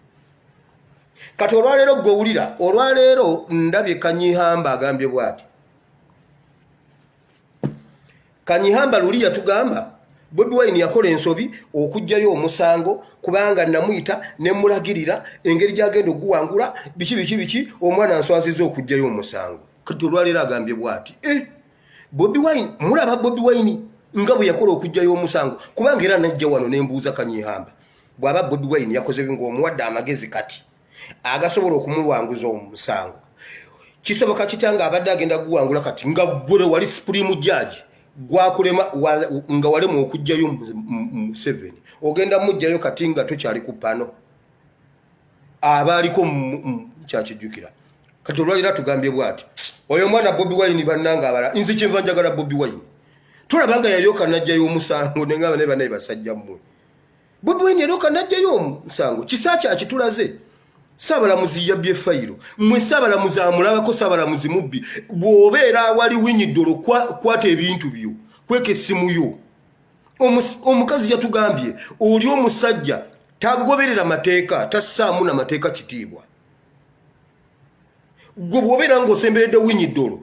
kati olwaleero gw'owulira olwaleero ndabye Kanyihamba agambye bwati Kanyihamba luli yatugamba Bobi Wine yakola ensobi okujjayo omusango kubanga namuyita ne mulagirira engeri gyagenda okuwangula biki omwana answaziza okujjayo omusango. Kati olwalero agambye bwati Bobi Wine mulaba Bobi Wine nga bwe yakola okujjayo omusango kubanga era najja wano nembuuza Kanyihamba bwaba Bobi Wine yakoze bingo omuwadde amagezi kati agasobola okumulwanguza omusango kisoboka kitanga abadde agenda guwangula kati nga gwe wali supreme judge gwakulema nga walemu okujjayo 7 ogenda mujjayo kati nga tokyali ku pano abaliko kyakijjukira kati olwalira tugambye bwati oyo mwana Bobi Wine bannanga abala nzi kyenva njagala Bobi Wine tulabanga yalyoka najjayo omusango nenga ne banaye basajja mmwe Bobi Wine yalyoka najjayo omusango kisaacha kitulaze Sabalamuzi yabye fayiro mwe sabalamuzi amulabako sabalamuzi mubbi bw'obeera wali winyidolo kwata ebintu byo kweke simu yo omukazi yatugambye oli omusajja tagoberera mateeka tassaamu na mateeka kitiibwa gwe bw'obeera ng'osemberedde winyidolo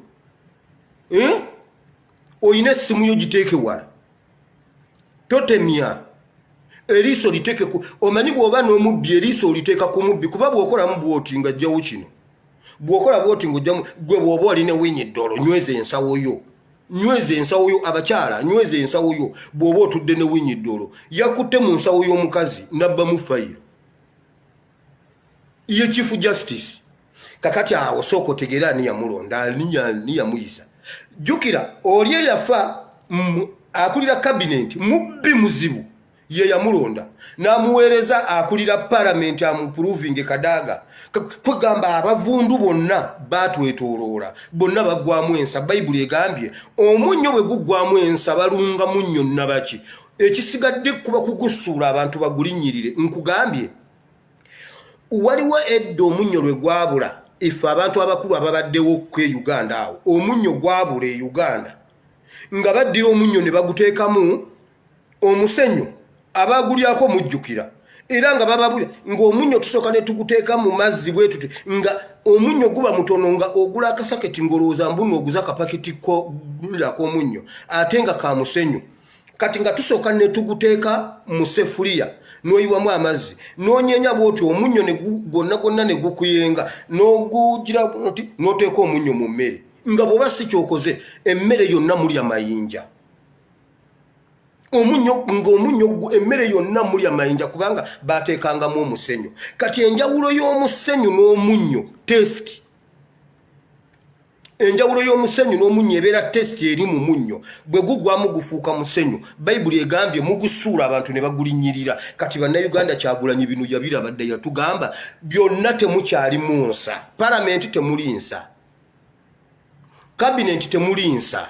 oyina essimu yo giteeke wala totemya eriso liteke ku omanyi bwoba n'omubbi eriso liteka ku mubbi kuba bwokola mu bwoti nga jjawo kino bwokola bwoti ng'ojjamu gwe bwoba waline winyidolo nyweze ensawo yo abakyala nyweze ensawo yo bwoba otudde ne winyidolo yakutte mu nsawo y'omukazi nabba mu fayiro ye chief justice kakati awo soko tegera ani yamulonda ani yamuyisa jukira oli yafa akulira cabinet mubbi muzibu ye yamulonda namuweereza akulira parliament amuproving Kadaga kugamba abavundu bonna batwetoloola bonna bagwamu ensa Bible egambye omunnyo bwe gugwamu ensa balunga munnyo nabaki ekisigadde kuba kugusuula abantu bagulinyirire nkugambye waliwo eddo omunnyo lwe gwabula ife abantu abakulu ababaddewo ku Uganda awo omunnyo gwabula e Uganda nga baddira omunnyo ne baguteekamu omusenyu abagulyako mujjukira era nga bababula ng'omunnyo tusooka ne tuguteeka mu mazzi bwetuti nga omunnyo guba mutono nga ogula akasaketi ngolooza mbuno oguza kapaketi gulako omunnyo ate nga ka musenyu kati nga tusooka ne tuguteeka mu sefuliya n'oyiwamu amazzi n'onyenya bwoti omunnyo ne gonna ne gukuyenga n'ogugira n'oteeka omunnyo mu mmere nga bw'oba si kyokoze emmere yonna mulya mayinja omunyo emmere yonna mulya mayinja kubanga bateekangamu omusenyu kati enjawulo y'omusenyu n'omunnyo test enjawulo y'omusenyu n'omunnyo ebeera test eri mu munnyo bwe gugwamu gufuuka musenyu Bayibuli egambye mugusuula abantu ne bagulinyirira kati bannayuganda Kyagulanyi bino yabirabadde yatugamba byonna temukyali mu nsa parliament temuli nsa cabinet temuli nsa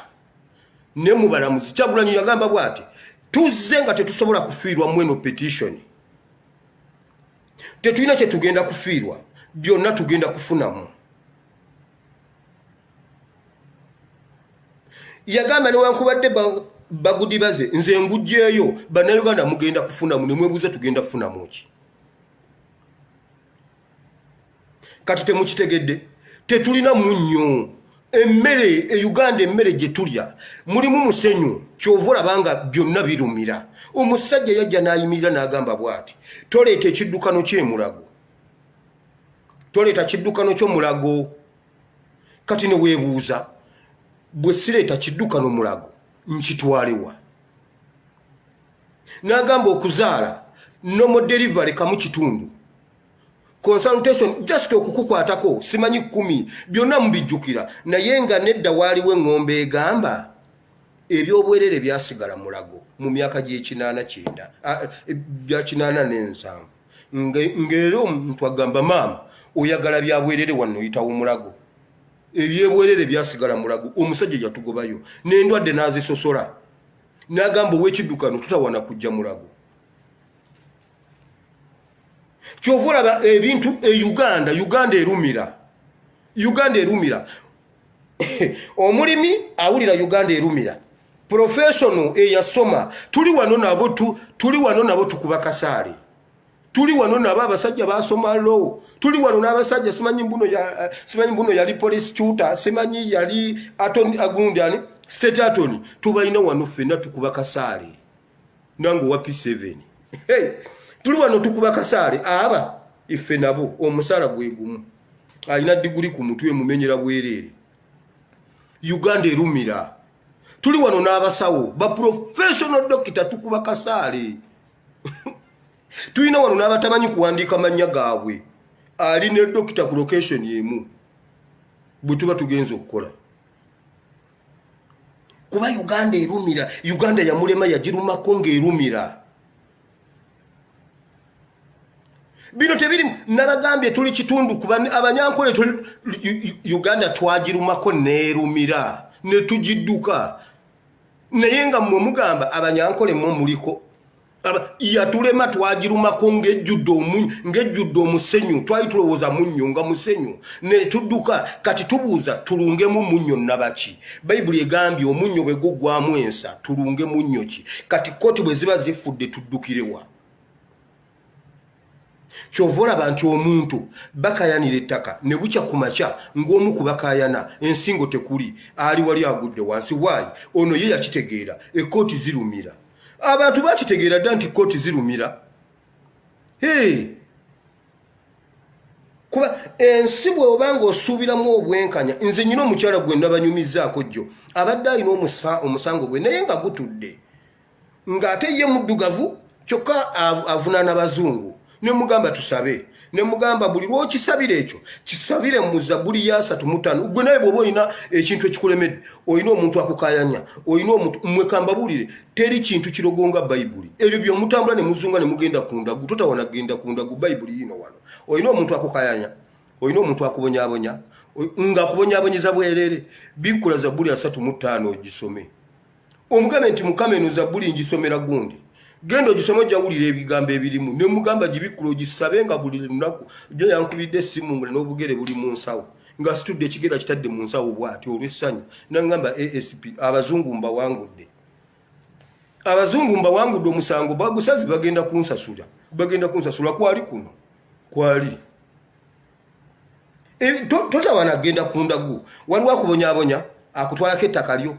ne mubalamuzi Kyagulanyi yagamba bwati tuzze nga tetusobola kufiirwa mweno petition tetulina kye tugenda kufiirwa byonna tugenda kufunamu yagamba newankubadde bagudibaze nze ngujjeeyo bannayuganda mugenda kufunamu ne mwebuuza tugenda kufunamu ki kati temukitegedde tetulina munnyo emmere Uganda emmere gye tulya mulimu musenyu kyova olabanga byonna birumira omusajja yajja n'ayimirira n'agamba bwati toleeta ekiddukano ky'emulago toleeta kiddukano ky'omulago kati ne weebuuza bwe sireeta kiddukano mulago nkitwalewa n'agamba okuzaala nomo delivery kamu kitundu consultation just okukukwatako simanyi 10 byonna mubijjukira naye nga nedda waaliwo eng'ombe egamba ebyobwerere byasigala mulago mu myaka gy'ekinaana bya 87 ngero omuntu agamba maama oyagala byabwerere wano oyitawo mulago ebyebwerere byasigala mulago omusajja yatugobayo n'endwadde n'azisosola n'agamba ow'ekiddukano tutawana kujja mulago kyovulaba ebintu Uganda erumira omulimi awulira Uganda erumira professional eyasoma tuli wano nabo tukuba kasaale tuli wano nabo abasajja basoma law tuli wano n'abasajja simanyi mbuno yali police tutor simanyi yali attorney agundani state attorney tubalina wano ffenna tukuba kasaale nango wapi 7 hey tuli wano tukuba kasaale aba ife nabo omusala gwegumu alina diguli ku mutwe mumenyera bwerere Uganda erumira tuli wano n'abasawo ba professional doctor tukuba kasaale tulina wano n'abatamanyi kuwandiika mannya gaabwe ali ne doctor ku location yemu bwe tuba tugenza okukola kuba Uganda erumira Uganda yamulema yagirumako ng'erumira bino tebiri nabagambye tuli kitundu kuba abanyankole Uganda twagirumako neerumira ne tugidduka naye nga mmwe mugamba abanyankole mmwe muliko yatulema twagirumako ng'ejjudde omusenyu twali tulowooza munnyo nga musenyu ne tudduka kati tubuuza tulungemu munnyo nabaki bayibuli egambye omunnyo bwe guggwamu ensa tulunge munnyo ki kati koti bwe ziba zifudde tuddukirewa kyovola abantu omuntu bakayanira ettaka ne bucya ku makya ng'omu ku bakayana ensingo tekuli ali wali agudde wansi waayi ono ye yakitegeera ekkooti zirumira abantu bakitegeera dda nti kkooti zirumira kuba ensi bw'obanga osuubiramu obwenkanya nze nyina omukyala gwe ndabanyumizaako jjo abadde alina omusango gwe naye nga gutudde ng'ate ye muddugavu kyokka avunaana bazungu ne mugamba tusabe ne mugamba buli lw'okisabira ekyo kisabire mu Zabbuli ya 3:5 gwe naye bw'oba olina ekintu ekikulemedde olina omuntu akukayanya olina omuntu mmwe kambabulire teri kintu kirogonga bayibuli ebyo by'omutambula ne muzunga ne mugenda ku ndagu totawana genda ku ndagu bayibuli yino wano olina omuntu akukayanya olina omuntu akubonyaabonya nga akubonyaabonyeza bwerere bikula Zabbuli ya 3:5 ogisome omugambe nti mukama eno Zabbuli ngisomera gundi gendo gisoma jawulira ebigambo ebirimu ne mugamba gibikulo gisabe nga buli lunaku jo yankubidde simu ngule n'obugere buli mu nsawo nga studde ekigera kitadde mu nsawo bwati olw'essanyu nangamba ASP abazungu mbawangudde omusango bagusazi bagenda kunsasula kwali kuno kwali totawana genda ku ndagu waliwo akubonyaabonya akutwalako ettaka lyo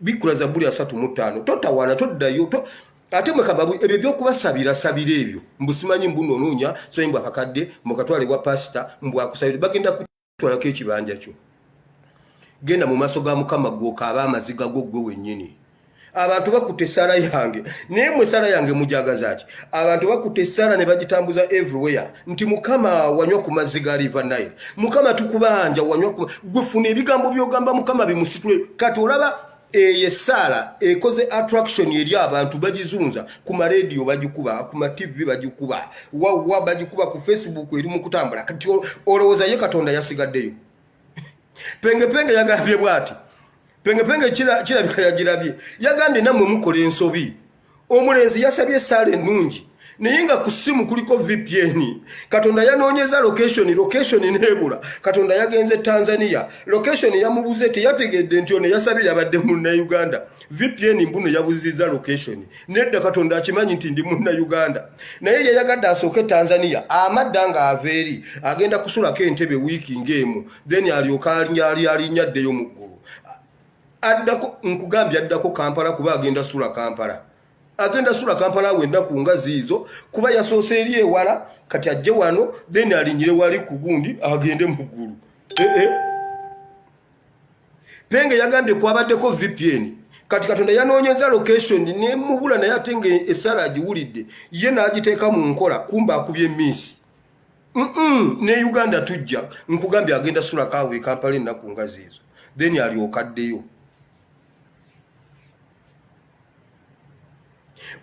bikula Zabbuli ya 3:5 totawana toddayo ate mwe kababu ebyo byokubasabira sabira ebyo mbusimanyi mbunoonya simanyi mbw akakadde mukatwale bwa pasita mbw akusabira bagenda kutwalako ekibanja kyo genda mu maaso ga Mukama gw'okaaba amaziga go gwe wennyini abantu bakutte essaala yange naye mwe essaala yange mujagaza ki abantu bakutte essaala ne bagitambuza everywhere nti Mukama wanywa ku mazzi ga River Nile Mukama tukubanja wanywa gwefuna ebigambo byogamba Mukama bimusitule kati olaba essaala ekoze attraction eri abantu bagizunza ku radio bagikuba ku TV bagikuba wa bagikuba ku Facebook eri mu kutambula kati olowooza ye Katonda yasigaddeyo penge yagambye bwati penge kirabika yagirabye yagande namwe mukola ensobi omulenzi yasabye essaala ennungi naye nga ku ssimu kuliko VPN Katonda yanoonyeza location nebula Katonda yagenze Tanzania location yamubuze teyategedde nti ono yasabye yabadde munna Uganda VPN mbuno yabuziza location nedda Katonda akimanyi nti ndi munna Uganda naye yayagadde asooke Tanzania amadda nga aveeri agenda kusulako entebe wiiki ng'emu then alyoka alinyaddeyo mu ggulu addako nkugambye addako Kampala kuba agenda sula Kampala wenda ku ngazi izo kuba yasoose eri ewala kati ajje wano then alinyire wali ku gundi agende mu ggulu penge yagambye kwabaddeko VPN kati Katonda yanoonyeza location ne mubula naye ate nga essaala agiwulidde ye n'agiteeka mu nkola kumba akubye miss ne Uganda tujja nkugambye agenda sula kaawe Kampala ennaku ngazi izo then alyokaddeyo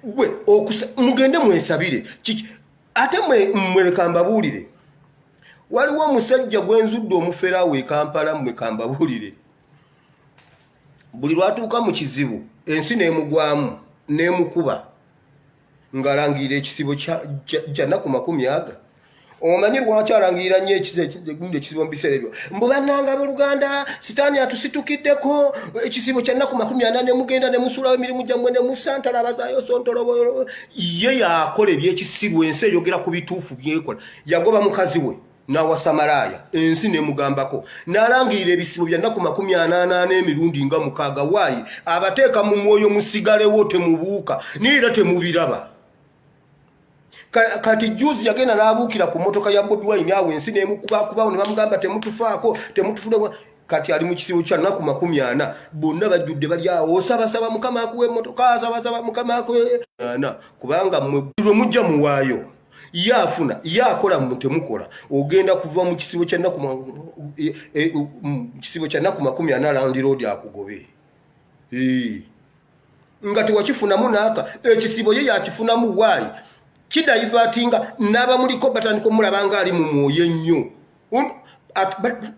gwe mugende mwesabire ate mwe kambabuulire waliwo omusajja gwenzudde omuferawo e Kampala mwe kambabuulire buli lwatuuka mu kizibu ensi n'emugwamu n'emukuba ng'alangirira ekisibo kya nnaku 100 omanyi lwaki alangirira nnyo ekizibu mu biseera ebyo mbu bannanga abooluganda sitaani atusitukiddeko ekisibo kya nnaku 40 mugenda ne musuulawo emirimu gyammwe ne musantalabazaayo sontolobo ye yakola ebyekisibo ensi eyogera ku bituufu byekola yagoba mukazi we n'awasa malaaya ensi nemugambako n'alangirira ebisibo bya nnaku 48 emirundi nga 6 waayi abateeka mu mwoyo musigalewo temubuuka niira temubiraba kati juzi yagenda n'abuukira ku motoka ya Bobi Wine awo ensi nemukubakubawo ne bamugamba temutufaako temutufune kati ali mu kisibo kya nnaku 40 bonna bajjudde bali awo osabasaba mukama akuwe emmotoka asabasaba mukama akuwe kubanga mwe mujja muwaayo yafuna yakola mutemukola ogenda kuva mu kisibo kya nnaku 40 Land Road akugobe nga tewakifunamu naaka ekisibo ye yakifunamu waayi kidayivatinga n'abamuliko batandika omulabanga ali mu mwoyo ennyo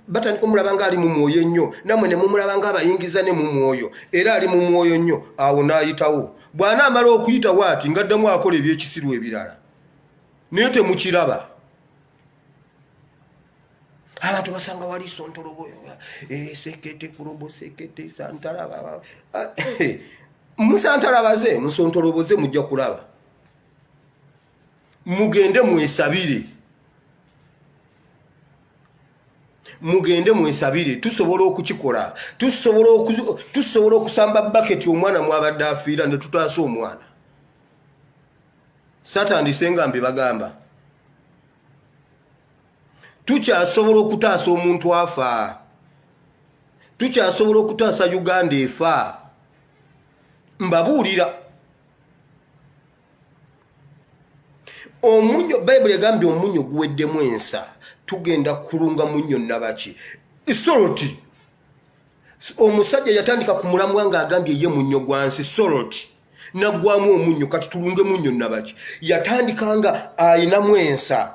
batandika omulabanga ali mu mwoyo ennyo namwe ne mumulabanga abayingiza ne mu mwoyo era ali mu mwoyo nnyo awo n'ayitawo bw'anaamala okuyitawo ati ngaddamu akola ebyekisiru ebirala naye temukiraba abantu basanga wali sontolobo sekete kulobo sekete santalaba musantalabaze musontoloboze mujja kulaba mugende mwesabire tusobola okukikola tusobola okusamba bucket omwana mwabadde afiira ne tutaasa omwana satandise nga mbe bagamba tukyasobola okutaasa omuntu afa tukyasobola okutaasa Uganda efa mbabuulira omunyo Bible egambye omunyo guweddemu ensa tugenda kulunga munyo nabaki soroti omusajja yatandika ku mulamwa nga agambye ye munyo gwansi soroti nagwamu omunyo kati tulunge munyo nabaki yatandika nga ayinamu ensa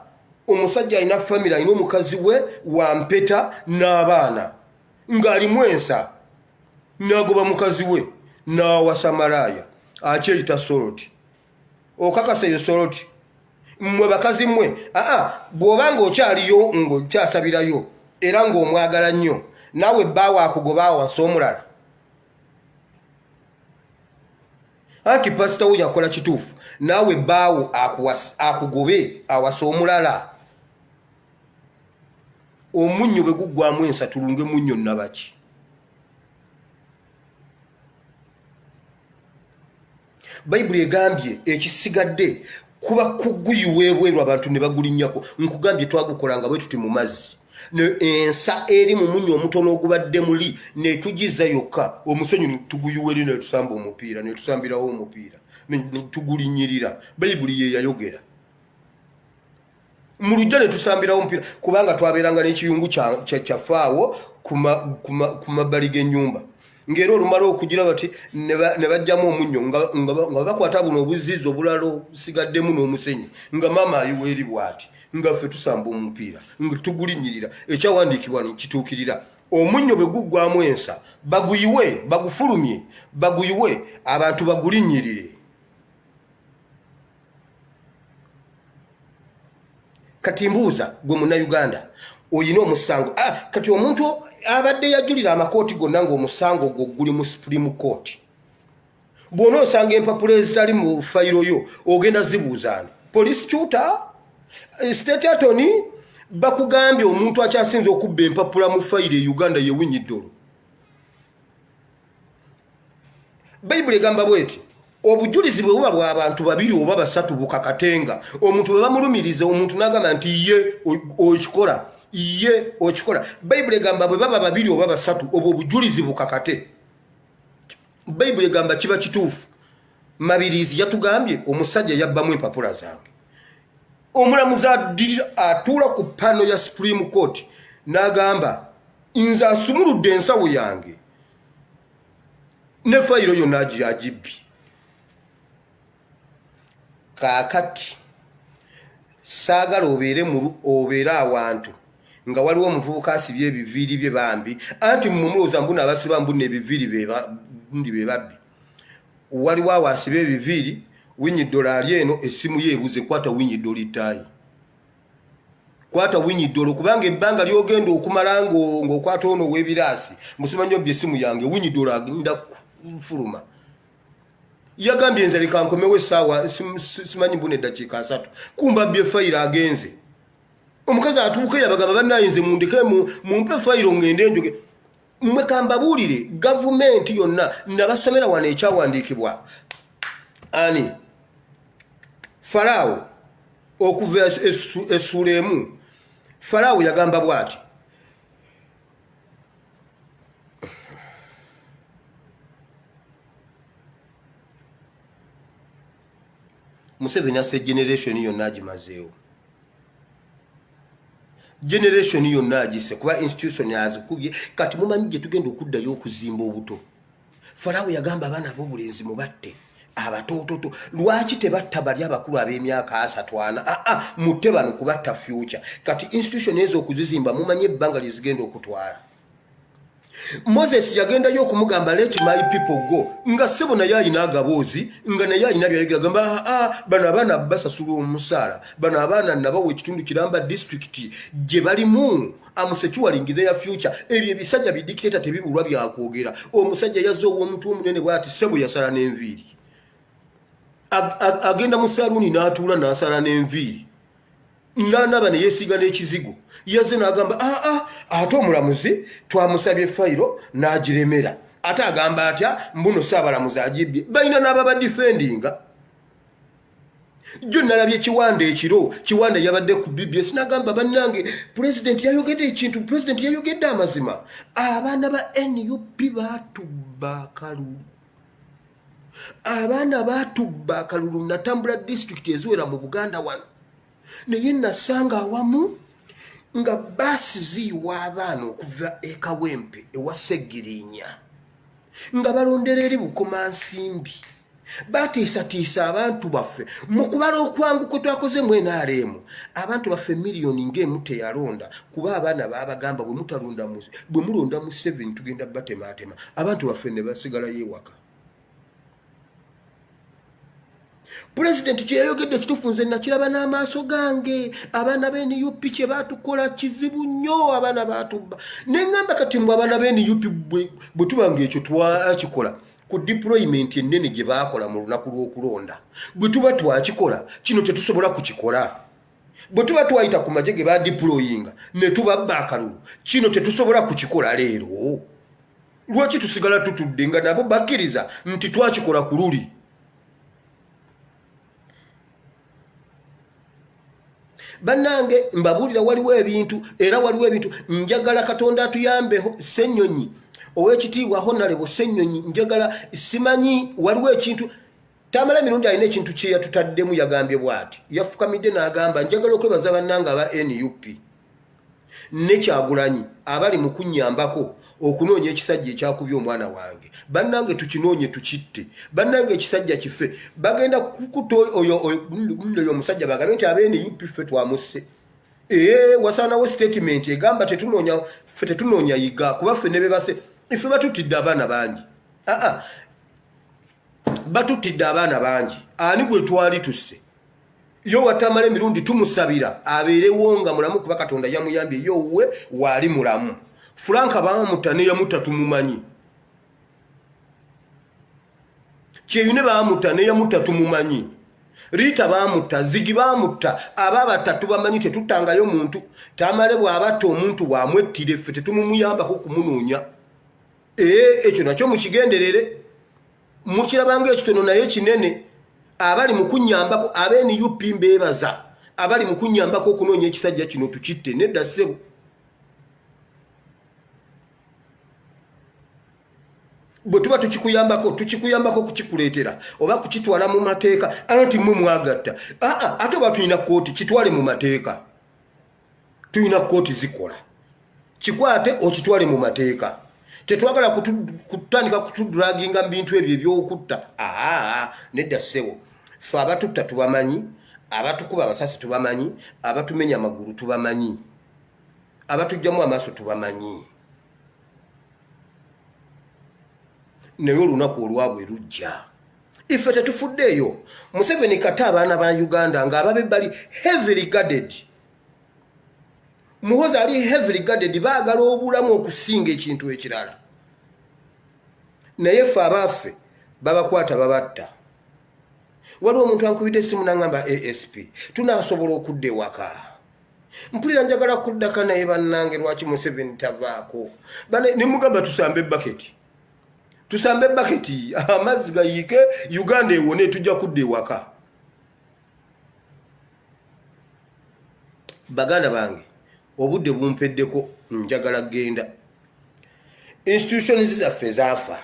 omusajja ayina family ayina omukazi we wampeta n'abaana ng'alimu ensa nagoba mukazi we n'awasa malaaya akyeyita soroti okakasa eyo soroti mmwe bakazi mmwe bw'obanga okyaliyo ng'okyasabirayo era ng'omwagala nnyo naawe bbaawo akugoba awasa omulala anti pasita wo yakola kituufu naawe bbaawo akugobe awasa omulala omunnyo bwe guggwamu ensa tulunge munnyo nabaki Bayibuli egambye ekisigadde kuba kuguyiweebwerwa abantu ne bagulinnyako nkugambye twagukolanga bwe tuti mu mazzi ensa eri mu munnyo omutono ogubadde muli ne tugiza yokka omusenyu ne tuguyiweri ne tusamba omupiira ne tusambirawo omupiira ne tugulinyirira Bayibuli ye yayogera mu lujja ne tusambirawo omupiira kubanga twabeeranga n'ekiyungu kyafaawo ku mabbali g'ennyumba ngero olumala okugira bati ne bajjamu omunnyo nga bakwata buno obuzizi obulala obusigaddemu n'omusenyu nga maama ayiweeri bw'ati nga ffe tusamba omupiira nga tugulinyirira ekyawandiikibwa kituukirira omunnyo bwe guggwamu ensa baguyiwe bagufulumye baguyiwe abantu bagulinyirire kati mbuuza gwe munnayuganda oyina omusango kati omuntu abadde yajulira amakooti gonna ng'omusango gwo guli mu Supreme Court bw'ona osanga empapula ezitali mu fayiro yo ogenda zibuuzaani police tutor state attorney bakugambye omuntu akyasinze okubba empapula mu fayiro e Uganda ye Winnie Dolo Bayibuli egamba bweti obujulizi bwe buba bw'abantu babiri oba basatu bukakatenga omuntu bwe bamulumiriza omuntu n'agamba nti ye okikola Bayibuli egamba bwe baba babiri oba basatu obwo obujulizi bukakate Bayibuli egamba kiba kituufu Mabirizi yatugambye omusajja yabbamu empapula zange omulamuzi atuula ku pano ya Supreme Court n'agamba nze asumuludde ensawo yange ne fayiro yonna agibbi kaakati saagala obeere awantu nga waliwo omuvubuka asibye ebiviiri bye bambi anti mumulowooza mbuna abasiba mbuna ebiviiri ndi be babbi waliwo awo asiba ebiviiri Winnie Dolo ali eno essimu ye ebuze kwata Winnie Dolo itaayi kwata winyi dolo kubanga ebbanga lyogenda okumala ng'okwata ono w'ebiraasi musimanyo byesimu yange winyi dolo agenda kufuluma yagambye nze leka nkomewo essaawa simanyi mbuna eddakiika 3 kumba bye fayiro agenze omukazi atuuke yabagamba bannayinze mundeke mumpe fayiro ngende njoge mmwe kambabuulire gavumenti yonna nabasomera wano ekyawandiikibwa ani Farao okuva essula emu Farao yagamba bw'ati Museveni ase generation yonna agimazeewo generation yonna agise kuba institution yazikubye kati mumanyi gye tugenda okuddayo okuzimba obuto Farao yagamba abaana ab'obulenzi mubatte abatoototo lwaki tebatta bali abakulu ab'emyaka 3 mutte bano kubatta future kati institution ezo okuzizimba mumanyi ebbanga lyezigenda okutwala Moses yagenda yo kumugamba let my people go nga sebo naye alina agaboozi nga naye alina byayogera gamba bano abaana basasula omusaala bano abaana nabawa ekitundu kiramba district gye balimu amusecuring their future ebyo ebisajja bidictator tebibulwa byakwogera omusajja yazze ow'omuntu omunene bw'ati sebo yasala n'enviiri agenda mu saluni n'atuula n'asala n'enviiri naba ne yeesiga n'ekizigo yazze n'agamba ate omulamuzi twamusabye fayiro n'agiremera ate agamba atya mbuno saabalamuzi agibbye balina n'ababa defendinga jjo nalabye Kiwanda ekiro Kiwanda yabadde ku BBS n'agamba bannange pulezidenti yayogedde ekintu pulezidenti yayogedde amazima abaana ba NUP baatubba akalulu abaana baatubba akalulu Natambula district eziwera mu Buganda wano naye nasanga awamu nga basi ziiwa abaana okuva eKawempe ewa Segirinya nga balondera eri Bukomansimbi batiisatiisa abantu baffe mu kubala okwangu kwe twakoze mu NRM abantu baffe miliyoni ng'emu teyalonda kuba abaana baabagamba bwe mulonda mu 7 tugenda batemaatema abantu baffe ne basigala yeewaka President kyeyogedde kitufu nze nakiraba n'amaaso gange abaana b'NUP kye baatukola kizibu nnyo abaana baatubba neŋŋamba kati mbu abaana b'NUP bwe tubanga ekyo twakikola ku deployment ennene gye baakola mu lunaku lw'okulonda bwe tuba twakikola kino tetusobola kukikola bwe tuba twayita ku magye ge badeployinga ne tubabba akalulu kino tetusobola kukikola leero lwaki tusigala tutudde nga nabo bakkiriza nti twakikola ku luli bannange mbabuulira waliwo ebintu era waliwo ebintu njagala Katonda atuyambeho Ssenyonyi ow'ekitiibwa Honorable Ssenyonyi njagala simanyi waliwo ekintu tamala emirundi alina ekintu kye yatutaddemu yagambye bw'ati yafukamidde n'agamba njagala okwebaza bannange aba NUP ne Kyagulanyi abali mu kunnyambako okunoonya ekisajja ekyakubye omwana wange bannange tukinoonye tukitte bannange ekisajja kife bagenda kukuto oyo omusajja bagambe nti abeeni UP ffe twamusse wasaanawo statement egamba tetunoonya yiga kuba ffe ne bebase ife batutidde abaana bangi batutidde abaana bangi ani gwe twali tusse yo watamala emirundi tumusabira abeerewo nga mulamu kuba Katonda yamuyambye yo we waali mulamu Franka baamutta ne yamutta tumumanyi Kyeyune baamutta ne yamutta tumumanyi Rita baamutta Zigi baamutta ababata bamanyi tetutangayo muntu tamale bw'abatta omuntu bwamwettire ffe tetumumuyambako kumunoonya ekyo nakyo mukigenderere mukirabanga ekitono naye kinene abali mu kunnyambako abeeni UP mbeebaza abali mu kunnyambako okunoonya ekisajja kino tukitte nedda ssebo bwe tuba tukikuyambako kukikuleetera oba kukitwala mu mateeka anti mmwe mwagatta ate oba tulina kooti kitwale mu mateeka tulina kooti zikola kikwate okitwale mu mateeka tetwagala kutandika kutudulaginga mu bintu ebyo ebyokutta nedda ssebo ffe abatutta tubamanyi abatukuba amasasi tubamanyi abatumenya amagulu tubamanyi abatujjamu amaaso tubamanyi naye olunaku olwabwe lujja ife tetufuddeeyo Museveni kata abaana ba Uganda ng'ababe bali heavily guarded Muhoza ali heavily guarded baagala obulamu okusinga ekintu ekirala. Naye ffe abaffe babakwata babatta. Waliwo omuntu ankubidde essimu n'angamba ASP tunaasobola okudda ewaka. Mpulira njagala kuddaka naye bannange lwaki Museveni tavaako. Ne mugamba tusambe baketi. Tusambe baketi amazzi gayiike Uganda ewone tujja kudda ewaka. Baganda bange obudde bumpeddeko njagala genda. Institutions zaffe zaafa.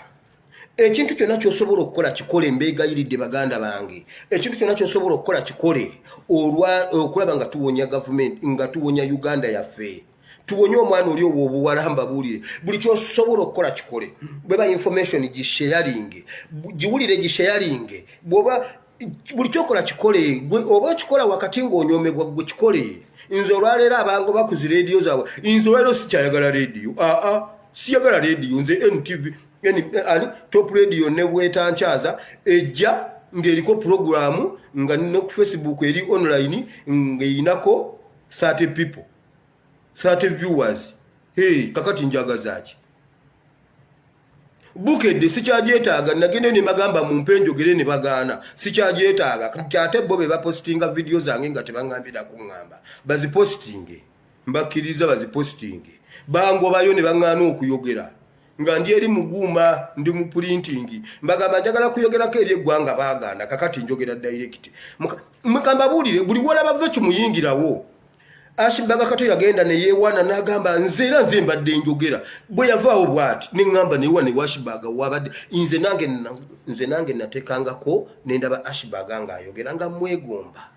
Ekintu kyonna ky'osobola okukola kikole mbeegayiridde baganda bange. Ekintu kyonna ky'osobola okukola kikole okulaba nga tuwonya government nga tuwonya Uganda yaffe. Tuwonya omwana oli obuwalamba buulire. Buli ky'osobola okukola kikole. Bweba information gisharing. Giwulire gisharing. Bwoba buli kyokola kikole. Oba kikola wakati ng'onyomebwa gwe kikole. Nze olwaleero abango bakuzi radio zaabwe. Nze olwaleero sikyayagala radio. Siyagala radio nze NTV top radio ne bwetanchaza ejja ng'eriko programu nga ne ku Facebook eri online ng'einako 30 people 30 viewers. Kakati njagazaaki bukedde sikyajeetaaga nagende ne bagamba mu mpenjogere ne bagaana sikyajeetaaga kati ate bo be bapostinga video zange nga tebangambira kuŋŋamba bazipostinge mbakkiriza bazipostinge bangobayo ne baŋŋaana okuyogera nga ndi eri muguma ndi mu printing mbagamba njagala kuyogerako eri eggwanga baagaana kakati njogera direct mukamba buulire buli wala bava kimuyingirawo. Ashibaga kato yagenda ne yewana n'agamba nze mbadde njogera bwe yavaawo bw'ati neŋŋamba newa ne Ashibaga wabadde nze nange nateekangako ne ndaba Ashibaga ng'ayogera nga mwegomba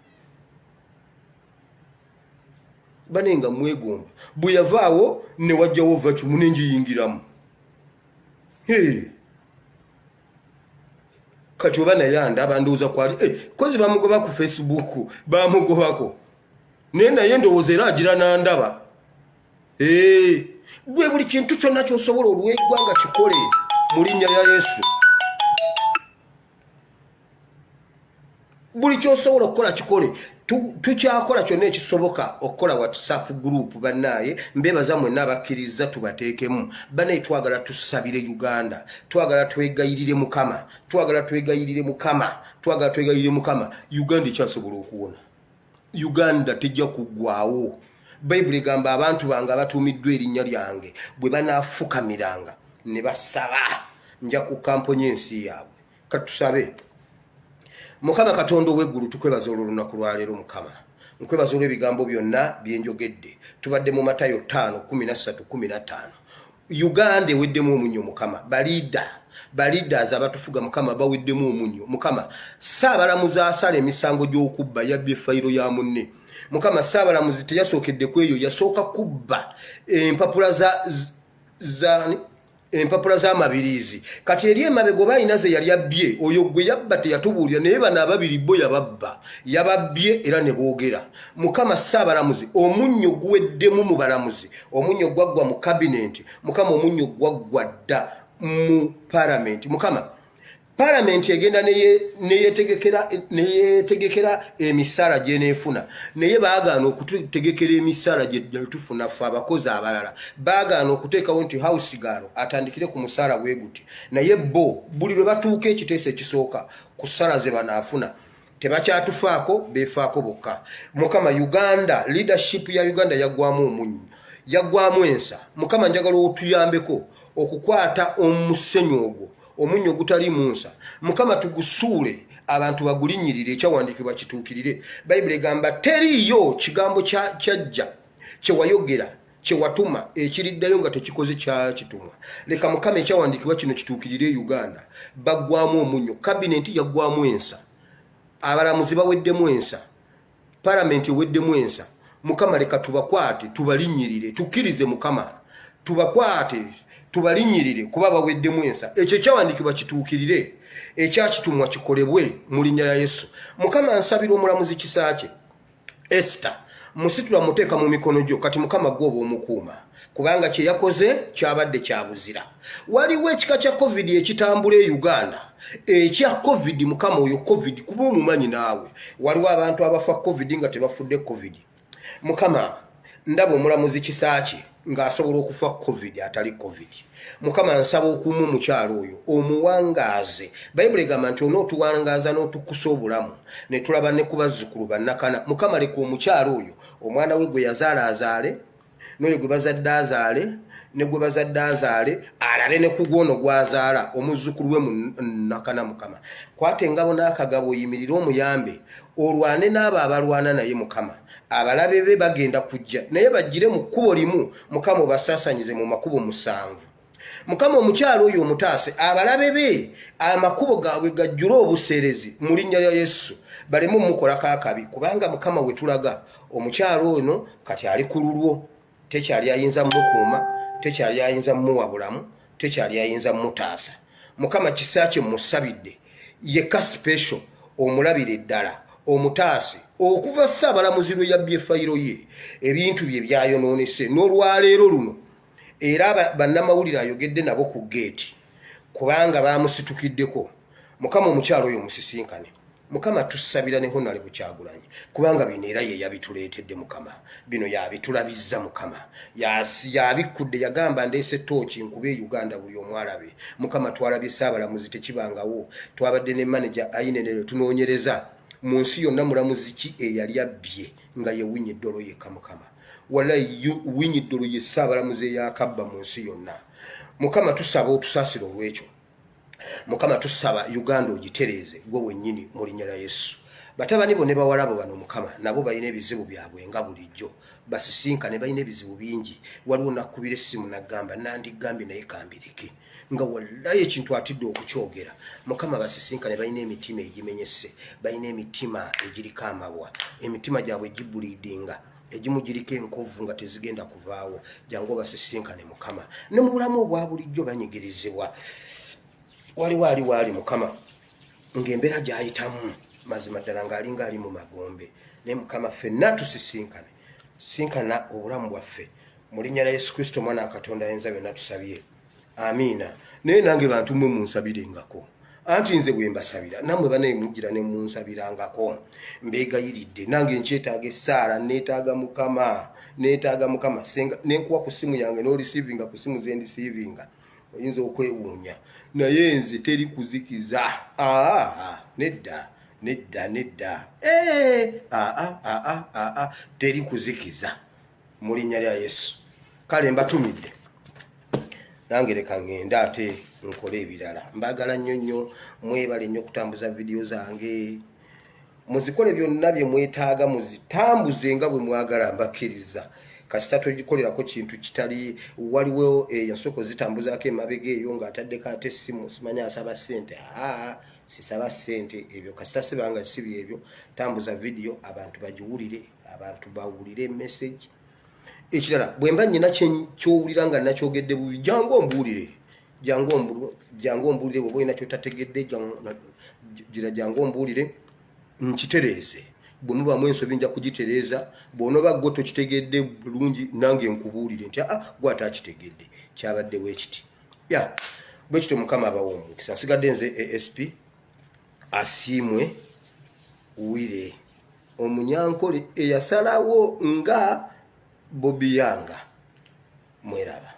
banenga mwegomba bwe yavaawo ne wajjawo va kimu ne njiyingiramu. Kati oba naye andaba ndowooza kwali kozi bamugoba ku Facebook bamugobako naye ndowooza era agira n'andaba. Gwe buli kintu kyonna ky'osobola olw'eggwanga kikole mu linnya lya Yesu. Buli ky'osobola okukola kikole. Tukyakola kyonna ekisoboka okukola WhatsApp group bannaaye mbeebaza mwenna abakkiriza tubateekemu. Bannaye twagala tusabire Uganda. Twagala twegayirire Mukama. Uganda ekyasobola okuwona. Uganda tejja kuggwaawo. Bayibuli egamba abantu bange abatuumiddwa erinnya lyange bwe banaafukamiranga ne basaba nja kukamponya ensi yaabwe. Kati tusabe. Mukama Katonda ow'eggulu tukwebaza olw'olunaku lwaleero Mukama. Nkwebaza olw'ebigambo byonna bye njogedde. Tubadde mu Matayo 5:13-15. Uganda eweddemu omunnyo Mukama. Balidas abatufuga Mukama baweddemu omunnyo Mukama. Saabalamuzi asala emisango gy'okubba yabbye fayiro ya munne. Mukama saabalamuzi teyasookedde ku eyo yasooka kubba empapula z'amabirizi. Kati eri emabega balina ze yali abbye oyo gwe yabba teyatubuulira naye bano ababiri bo yababbye era ne boogera. Mukama saabalamuzi omunnyo guweddemu mu balamuzi. Omunnyo gwaggwa mu kabinenti. Mukama omunnyo gwaggwa dda mu parliament. Mukama parliament egenda neyetegekera emisaala gye neefuna naye baagaana okutegekera emisaala gye tufuna ffe abakozi abalala. Baagaana okuteekawo nti house gaalo atandikire ku musaala bwe guti naye bo buli lwe batuuka ekiteeso ekisooka ku ssala ze banaafuna tebakyatufaako beefaako bokka. Mukama Uganda leadership ya Uganda yaggwamu omunnyo yaggwamu ensa. Mukama njagala otuyambeko okukwata omusenyu ogwo omunnyo gutali munsa. Mukama tugusuule abantu bagulinyirire ekyawandiikibwa kituukirire. Bayibuli egamba teriiyo kigambo kyajja kyewayogera kyewatuma ekiriddayo nga tekikoze kyakitumwa. Leka Mukama ekyawandiikibwa kino kituukirire Uganda. Baggwamu omunnyo. Kabinenti yaggwamu ensa. Abalamuzi baweddemu ensa. Palamenti eweddemu ensa. Mukama leka tubakwate tubalinyirire tukkirize Mukama tubakwate tubalinyirire kuba baweddemu ensa. Ekyo kyawandiikibwa kituukirire ekyakitumwa kikolebwe mu linnya lya Yesu. Mukama nsabira omulamuzi Kisaakye Esther musitula muteeka mu mikono gyo kati Mukama gwoba omukuuma kubanga kye yakoze kyabadde kyabuzira. Waliwo ekika kya COVID ekitambula e Uganda ekya COVID. Mukama oyo COVID kuba omumanyi naawe. Waliwo abantu abafa COVID nga tebafudde COVID. Mukama ndaba omulamuzi Kisaaki ng'asobola okufa covid atali covid. Mukama nsaba okumu omukyalo oyo omuwangaaze. Bayibuli egamba nti onootuwangaaza n'otukusa obulamu ne tulaba ne ku bazzukulu bannakana. Mukama leka omukyalo oyo omwana we gwe yazaala azaale, n'oyo gwe bazadde azaale, ne gwe bazadde azaale, alabe ne ku gwono gwazaala omuzzukulu we munnakana. Mukama kwata engabo n'akagabo oyimirire omuyambe olwane n'abo abalwana naye. Mukama abalabe be bagenda kujja naye bajjire mu kkubo limu. Mukama obasaasanyize mu makubo 7. Mukama omukyalo oyo omutaase abalabe be amakubo gaabwe gajjula obuseerezi mu linnya lya Yesu baleme mukolako akabi, kubanga Mukama we tulaga omukyalo ono kati ali ku lulwo, tekyali ayinza mukuuma, tekyali ayinza muwa bulamu, tekyali ayinza mutaasa. Mukama Kisaaki musabidde yekka special omulabire eddala omutaase okuva Ssaabalamuzi lwe yabbye fayiro ye ebintu bye byayonoonese n'olwaleero luno. Era bannamawulire ayogedde nabo ku geeti kubanga bamusitukiddeko. Mukama omukyalo oyo musisinkane. Mukama tusabira ne Honale Kyagulanyi kubanga bino era ye yabituleetedde. Mukama bino yabitulabizza. Mukama yabikudde, yagamba ndeese tooki nkube Uganda buli omwalabe. Mukama twalabye Ssaabalamuzi tekibangawo, twabadde ne manager Ayinenero tunoonyereza mu nsi yonna mulamuzi ki eyali abbye nga ye Winnie Dollo yekka. Mukama wallahi Winnie Dollo ye Ssaabalamuzi eyakabba mu nsi yonna. Mukama tusaba otusaasira olw'ekyo. Mukama tusaba Uganda ogitereeze gwe wennyini mu linnya lya Yesu. Batabani bo ne bawalabo bano Mukama nabo balina ebizibu byabwe nga bulijjo, basisinkane balina ebizibu bingi. Waliwo nakubira essimu nagamba nandigambye naye kambirike nga wallahi ekintu atidde okukyogera. Mukama basisinkane balina emitima egimenyese, balina emitima egiriko amabwa, emitima gyabwe gibuliidinga, egimu giriko enkovu nga tezigenda kuvaawo. Jangu basisinkane Mukama ne mu bulamu obwa bulijjo banyigirizibwa. Wali Mukama ng'embeera gy'ayitamu mazima ddala ng'alinga ali mu magombe. Naye Mukama ffenna tusisinkane, sinkana obulamu bwaffe mu linnya lya Yesu Kristo Mwana wa Katonda ayinza byonna tusabye. Amiina. Naye nange bantu mmwe munsabirengako. Anti nze bwe mbasabira nammwe bane mujjira ne munsabirangako. Mbeegayiridde nange nkyetaaga essaala, neetaaga Mukama senga nenkuwa ku simu yange n'orisiivinga ku simu ze ndisiivinga oyinza okwewuunya naye nze teri kuzikiza. Nedda teri kuzikiza mu linnya lya Yesu. Kale mbatumidde nange leka ngende ate nkole ebirala. Mbagala nnyo mwebale nnyo okutambuza vidiyo zange, muzikole byonna bye mwetaaga muzitambuze nga bwe mwagala. Mbakkiriza kasita togikolerako kintu kitali. Waliwo yasooka zitambuzaako emabega eyo ng'ataddeko ate essimu, simanya asaba ssente. Sisaba ssente, ebyo kasita sibanga si byebyo. Tambuza vidiyo abantu bagiwulire, abantu bawulire message. Ekirala bwe mba nnyina kyowulira nga nakyogedde bubi, jangu ombuulire, jangu ombuulire. Bw'oba olina kyotategedde jangu ombuulire nkitereeze. Bwe mubamu ensobi nja kugitereeza. Bw'onooba gwe tokitegedde bulungi nange nkubuulire nti gwe ate akitegedde kyabadde bwekiti. Bwe kityo Mukama abawa omukisa. Nsigadde nze ASP Asiimwe Wire Omunyankole eyasalawo nga Bobi Yanga. Mweraba.